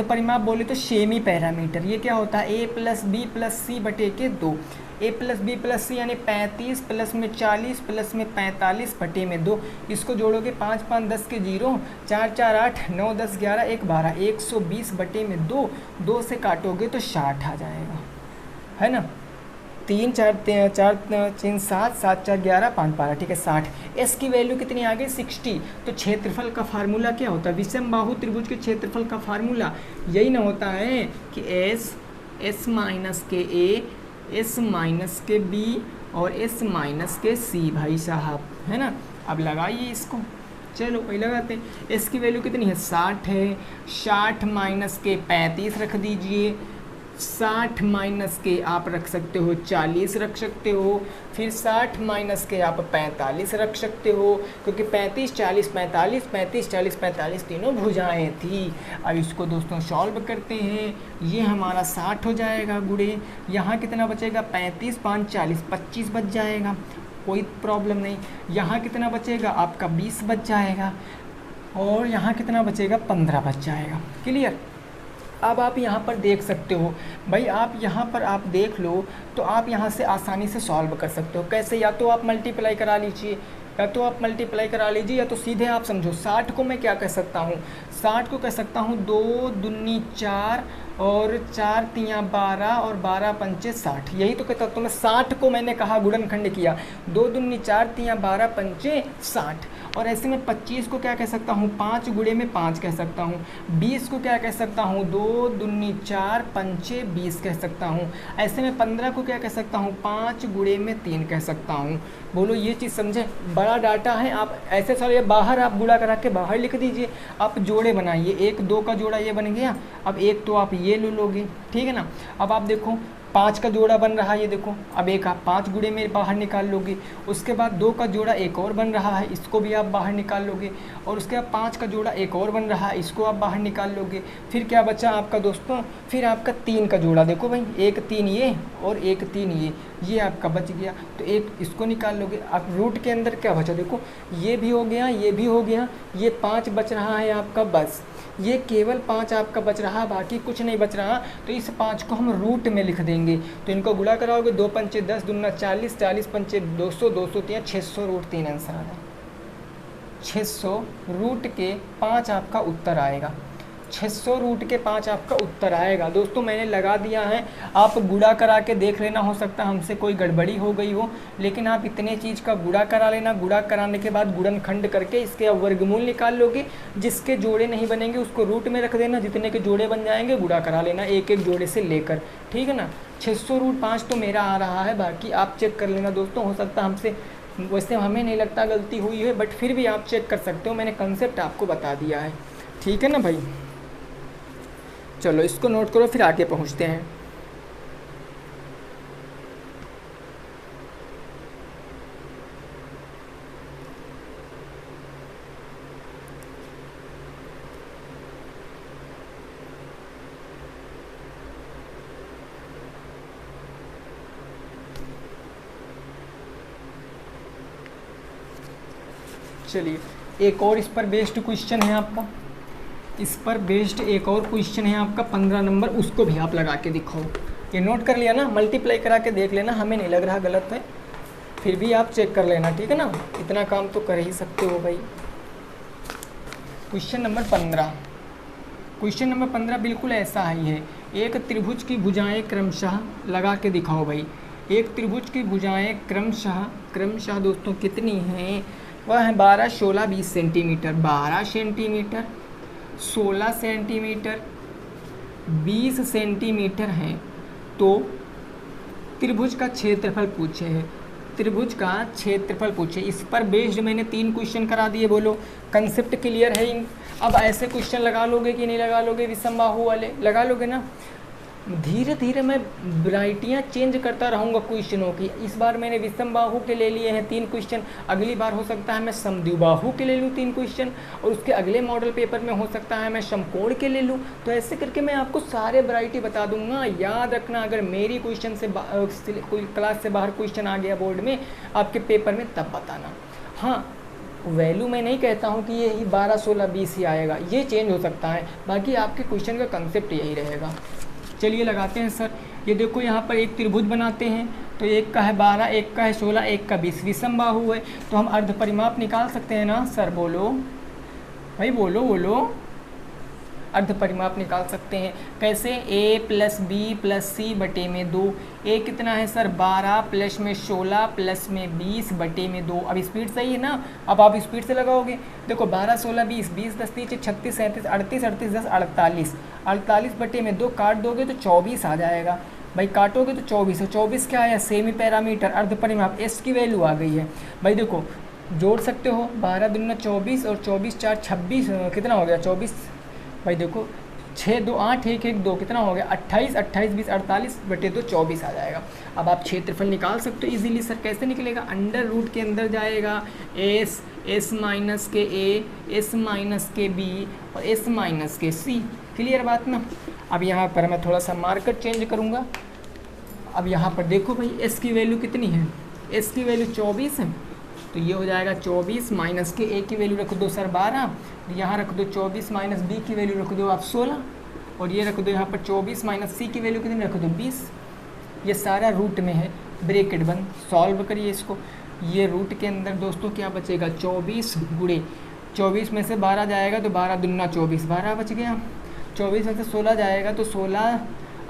परिमाप बोले तो सेमी पैरामीटर, ये क्या होता है? a + b + c बटे के 2, a + b + c यानी 35 प्लस में 40 प्लस में 45 बटे में 2। इसको जोड़ोगे 5 5 10 के 0, 4 4 8 9 10 11 1 12, 120 बटे में 2, 2 से काटोगे तो 60 आ जाएगा, है ना। 3 4 3 7 7 4 11 5 12, ठीक है 60। एस की वैल्यू कितनी आ गई? 60। तो क्षेत्रफल का फार्मूला क्या होता है? विषमबाहु त्रिभुज के क्षेत्रफल का फार्मूला यही ना होता है कि एस माइनस के ए, एस माइनस के बी और एस माइनस के सी भाई साहब, है ना। अब लगाइए इसको, चलो वही लगाते हैं। एस की वैल्यू कितनी है? 60 है। 60 माइनस के 35 रख दीजिए, 60 माइनस के आप रख सकते हो 40 रख सकते हो, फिर 60 माइनस के आप 45 रख सकते हो, क्योंकि 35 40 45 35 40 45 तीनों भुजाएं थी। अब इसको दोस्तों सॉल्व करते हैं, ये हमारा 60 हो जाएगा गुणे, यहाँ कितना बचेगा? 35 5 40 25 बच जाएगा, कोई प्रॉब्लम नहीं। यहाँ कितना बचेगा? आपका 20 बच जाएगा, और यहाँ कितना बचेगा? 15 बच जाएगा। क्लियर? अब आप यहाँ पर देख सकते हो भाई, आप यहाँ पर आप देख लो तो आप यहाँ से आसानी से सॉल्व कर सकते हो। कैसे? या तो आप मल्टीप्लाई करा लीजिए, या तो सीधे आप समझो 60 को मैं क्या कह सकता हूँ? 60 को कह सकता हूँ 2 दूनी 4 और 4 तियाँ 12 और 12 पंचे 60, यही तो कहता हूँ। तो मैं 60 को मैंने कहा गुणनखंड किया, 2 दूनी 4 तियाँ 12 पंचे 60। और ऐसे में 25 को क्या कह सकता हूँ? 5 गुणे में 5 कह सकता हूँ। 20 को क्या कह सकता हूँ? 2 दूनी 4 पंचे 20 कह सकता हूँ। ऐसे में 15 को क्या कह सकता हूँ? 5 गुणे में 3 कह सकता हूँ। बोलो ये चीज़ समझे? बड़ा डाटा है, आप ऐसे सारे बाहर आप गुणा करा के बाहर लिख दीजिए, आप जोड़े बनाइए। 1 2 का जोड़ा ये बन गया, अब 1 तो आप ये ले लोगे, ठीक है ना। अब आप देखो 5 का जोड़ा बन रहा है, ये देखो। अब एक आप 5 गुणे में बाहर निकाल लोगे, उसके बाद 2 का जोड़ा एक और बन रहा है, इसको भी आप बाहर निकाल लोगे, और उसके बाद 5 का जोड़ा एक और बन रहा है, इसको आप बाहर निकाल लोगे। फिर क्या बचा आपका दोस्तों, फिर आपका 3 का जोड़ा, देखो भाई, 1 3 ये और 1 3 ये आपका बच गया, तो एक इसको निकाल लोगे। अब रूट के अंदर क्या बचा, देखो ये भी हो गया, ये भी हो गया, ये 5 बच रहा है आपका, बस ये केवल 5 आपका बच रहा, बाकी कुछ नहीं बच रहा। तो इस 5 को हम रूट में लिख देंगे, तो इनको गुणा कराओगे, 2 पंचे 10, दूना 40, 40 पंचे 200, 200 3 600, रूट 3 आंसर आ रहा है। 600 रूट के 5 आपका उत्तर आएगा। 600 रूट के 5 आपका उत्तर आएगा। दोस्तों मैंने लगा दिया है, आप गुणा करा के देख लेना, हो सकता है हमसे कोई गड़बड़ी हो गई हो, लेकिन आप इतने चीज़ का गुणा करा लेना। गुणा कराने के बाद गुणनखंड करके इसके आप वर्गमूल निकाल लोगे, जिसके जोड़े नहीं बनेंगे उसको रूट में रख देना, जितने के जोड़े बन जाएंगे गुणा करा लेना एक एक जोड़े से लेकर, ठीक है ना। 600 रूट 5 तो मेरा आ रहा है, बाकी आप चेक कर लेना दोस्तों, हो सकता है हमसे, वैसे हमें नहीं लगता गलती हुई है, बट फिर भी आप चेक कर सकते हो, मैंने कंसेप्ट आपको बता दिया है, ठीक है ना भाई। चलो इसको नोट करो, फिर आगे पहुंचते हैं। चलिए एक और इस पर बेस्ड क्वेश्चन है आपका, इस पर बेस्ड एक और क्वेश्चन है आपका 15 नंबर, उसको भी आप लगा के दिखाओ। ये नोट कर लिया ना, मल्टीप्लाई करा के देख लेना, हमें नहीं लग रहा गलत है, फिर भी आप चेक कर लेना, ठीक है ना, इतना काम तो कर ही सकते हो भाई। क्वेश्चन नंबर 15, क्वेश्चन नंबर 15 बिल्कुल ऐसा ही है। एक त्रिभुज की भुजाएं क्रमशः, लगा के दिखाओ भाई, एक त्रिभुज की भुजाएं क्रमशः दोस्तों कितनी हैं, वह है 12, 16, 20 सेंटीमीटर। 12 सेंटीमीटर, 16 सेंटीमीटर, 20 सेंटीमीटर हैं। तो त्रिभुज का क्षेत्रफल पूछे है, त्रिभुज का क्षेत्रफल पूछे, इस पर बेस्ड मैंने 3 क्वेश्चन करा दिए। बोलो कंसेप्ट क्लियर है। अब ऐसे क्वेश्चन लगा लोगे कि नहीं लगा लोगे, विषमबाहु वाले लगा लोगे ना। धीरे धीरे मैं वैरायटियाँ चेंज करता रहूँगा क्वेश्चनों की। इस बार मैंने विषमबाहु के ले लिए हैं 3 क्वेश्चन, अगली बार हो सकता है मैं समद्विबाहु के ले लूँ 3 क्वेश्चन, और उसके अगले मॉडल पेपर में हो सकता है मैं समकोण के ले लूँ। तो ऐसे करके मैं आपको सारे वैरायटी बता दूंगा। याद रखना, अगर मेरी क्वेश्चन से कोई क्लास से बाहर क्वेश्चन आ गया बोर्ड में आपके पेपर में, तब बताना। हाँ, वैल्यू मैं नहीं कहता हूँ कि ये ही 12, 16, 20 ही आएगा, ये चेंज हो सकता है, बाकी आपके क्वेश्चन का कंसेप्ट यही रहेगा। चलिए लगाते हैं सर। ये देखो यहाँ पर एक त्रिभुज बनाते हैं, तो एक का है 12, एक का है 16, एक का 20, विषमबाहु है, तो हम अर्ध परिमाप निकाल सकते हैं ना सर। बोलो भाई, बोलो बोलो, अर्ध परिमाप निकाल सकते हैं। कैसे, a प्लस बी प्लस सी बटे में 2। a कितना है सर, 12 प्लस में 16 प्लस में 20 बटे में 2। अब स्पीड सही है ना, अब आप स्पीड से लगाओगे। देखो 12, 16, 20, 20 10 30 36 37 38 38 10 48, 48 बटे में 2 काट दोगे तो 24 आ जाएगा। भाई काटोगे तो 24 है। 24 क्या आया, सेमी पैरामीटर, अर्ध परिमाप, s की वैल्यू आ गई है। भाई देखो जोड़ सकते हो, 12 दूना 24 और 24 4 26, कितना हो गया 24। भाई देखो 6 2 8 1 1 2, कितना हो गया 28, 28 20 48 बटे 2 24 आ जाएगा। अब आप क्षेत्रफल निकाल सकते हो इजीली। सर कैसे निकलेगा, अंडर रूट के अंदर जाएगा s माइनस के a, s माइनस के b और s माइनस के c। क्लियर बात ना। अब यहाँ पर मैं थोड़ा सा मार्कर चेंज करूँगा। अब यहाँ पर देखो भाई s की वैल्यू कितनी है, s की वैल्यू 24 है, तो ये हो जाएगा 24 माइनस के a की वैल्यू रख दो सर 12, यहाँ रख दो 24 माइनस b की वैल्यू रख दो आप 16, और ये रख दो यहाँ पर 24 माइनस c की वैल्यू कितनी रख दो 20। ये सारा रूट में है, ब्रैकेट बंद, सॉल्व करिए इसको। ये रूट के अंदर दोस्तों क्या बचेगा, 24 गुणे 24 में से 12 जाएगा तो 12 दूना 24, 12 बच गया। 24 में से 16 जाएगा तो 16,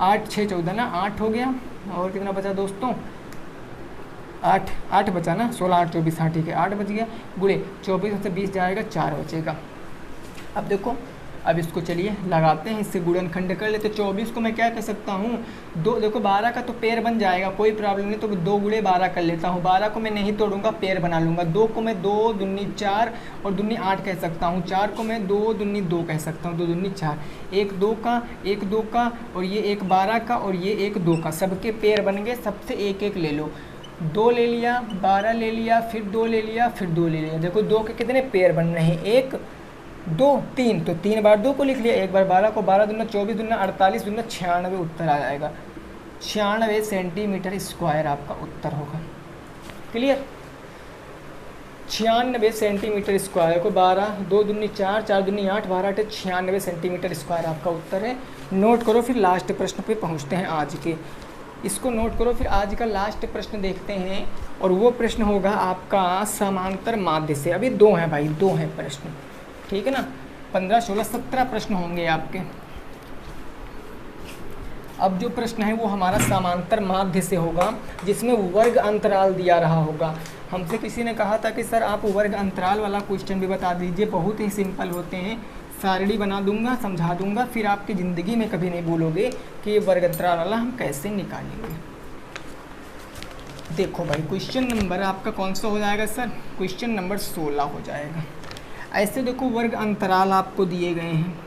8 6 14 ना, 8 हो गया। और कितना बचा दोस्तों, 8 बचा ना, 16 8 24, हाँ ठीक है 8 बच गया। गुणे 24 में से 20 जाएगा 4 बचेगा। अब देखो अब इसको चलिए लगाते हैं, इससे गुणनखंड कर लेते। 24 को मैं क्या कह सकता हूँ, दो, देखो 12 का तो पेड़ बन जाएगा, कोई प्रॉब्लम नहीं, तो 2 गुणे 12 कर लेता हूँ। 12 को मैं नहीं तोड़ूंगा, पेड़ बना लूँगा। 2 को मैं 2 दूनी 4 और दूनी 8 कह सकता हूँ। 4 को मैं 2 दूनी 2 कह सकता हूँ, 2 दूनी 4। 1 2 का, 1 2 का, और ये 1 12 का, और ये 1 2 का, सबके पेड़ बन गए। सबसे एक एक ले लो। 2 ले लिया, 12 ले लिया, फिर 2 ले लिया, फिर 2 ले लिया। देखो 2 के कितने पेड़ बन रहे हैं, 1 2 3, तो 3 बार 2 को लिख लिया। एक बार 12 को, 12 दूना 24 दूना 48 दूना 96, उत्तर आ जाएगा। 96 सेंटीमीटर स्क्वायर आपका उत्तर होगा। क्लियर? 96 सेंटीमीटर स्क्वायर को 12, 2 दूनी 4, 4 दूनी 8, 12 8, 96 सेंटीमीटर स्क्वायर आपका उत्तर है। नोट करो, फिर लास्ट प्रश्न पे पहुँचते हैं आज के। इसको नोट करो, फिर आज का लास्ट प्रश्न देखते हैं, और वो प्रश्न होगा आपका समांतर माध्य से। अभी 2 हैं भाई, 2 हैं प्रश्न, ठीक है ना। 15 16 17 प्रश्न होंगे आपके। अब जो प्रश्न है वो हमारा समांतर माध्य से होगा, जिसमें वर्ग अंतराल दिया रहा होगा। हमसे किसी ने कहा था कि सर आप वर्ग अंतराल वाला क्वेश्चन भी बता दीजिए, बहुत ही सिंपल होते हैं, सारणी बना दूंगा, समझा दूंगा, फिर आपकी ज़िंदगी में कभी नहीं भूलोगे कि ये वर्ग अंतराल वाला हम कैसे निकालेंगे। देखो भाई, क्वेश्चन नंबर आपका कौन सा हो जाएगा सर? क्वेश्चन नंबर 16 हो जाएगा। ऐसे देखो, वर्ग अंतराल आपको दिए गए हैं,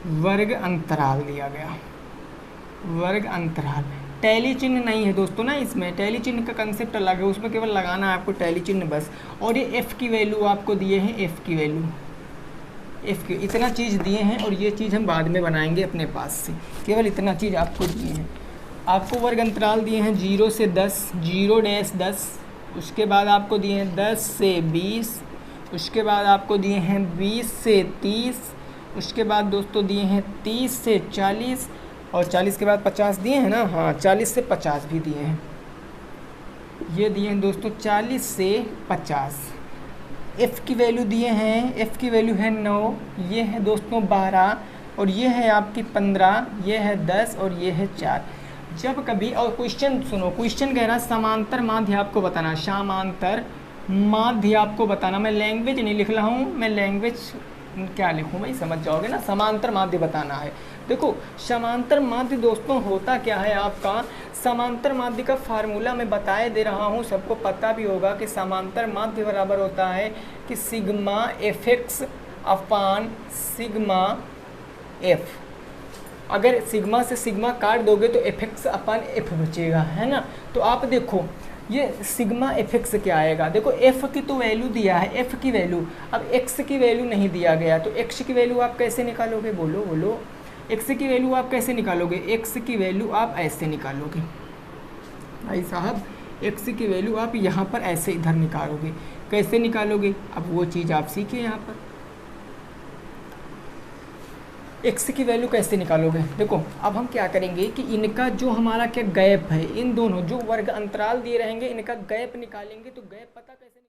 वर्ग अंतराल दिया गया, वर्ग अंतराल। टैली चिन्ह नहीं है दोस्तों ना, इसमें टैली चिन्ह का कंसेप्ट अलग है, उसमें केवल लगाना है आपको टैली चिन्ह बस। और ये एफ़ की वैल्यू आपको दिए हैं, एफ़ की वैल्यू, एफ़ की इतना चीज़ दिए हैं, और ये चीज़ हम बाद में बनाएंगे अपने पास से, केवल इतना चीज़ आपको दिए हैं। आपको वर्ग अंतराल दिए हैं 0 से 10, 0-10, उसके बाद आपको दिए हैं 10 से 20, उसके बाद आपको दिए हैं 20 से 30, उसके बाद दोस्तों दिए हैं 30 से 40, और 40 के बाद 50 दिए हैं ना, हाँ 40 से 50 भी दिए हैं। ये दिए हैं दोस्तों 40 से 50। एफ़ की वैल्यू दिए हैं, एफ़ की वैल्यू है 9, ये है दोस्तों 12, और ये है आपकी 15, ये है 10, और ये है 4। जब कभी, और क्वेश्चन सुनो, क्वेश्चन कह रहा है समांतर माध्य आपको बताना, समांतर माध्य आपको बताना। मैं लैंग्वेज नहीं लिख रहा हूँ, मैं लैंग्वेज क्या लिखूँ भाई, समझ जाओगे ना। समांतर माध्य बताना है। देखो समांतर माध्य दोस्तों होता क्या है आपका, समांतर माध्य का फार्मूला मैं बताए दे रहा हूँ, सबको पता भी होगा कि समांतर माध्य बराबर होता है कि सिग्मा एफ एक्स अपान सिग्मा एफ। अगर सिग्मा से सिग्मा काट दोगे तो एफ एक्स अपान एफ बचेगा, है ना। तो आप देखो ये सिग्मा एफ एक्स क्या आएगा, देखो एफ की तो वैल्यू दिया है, एफ की वैल्यू, अब एक्स की वैल्यू नहीं दिया गया, तो एक्स की वैल्यू आप कैसे निकालोगे, बोलो बोलो। एक्स की वैल्यू आप कैसे निकालोगे, एक्स की वैल्यू आप ऐसे निकालोगे भाई साहब, एक्स की वैल्यू आप यहाँ पर ऐसे इधर निकालोगे। कैसे निकालोगे, अब वो चीज़ आप सीखिए। यहाँ पर एक्स की वैल्यू कैसे निकालोगे, देखो अब हम क्या करेंगे कि इनका जो हमारा क्या गैप है, इन दोनों जो वर्ग अंतराल दिए रहेंगे इनका गैप निकालेंगे। तो गैप पता कैसे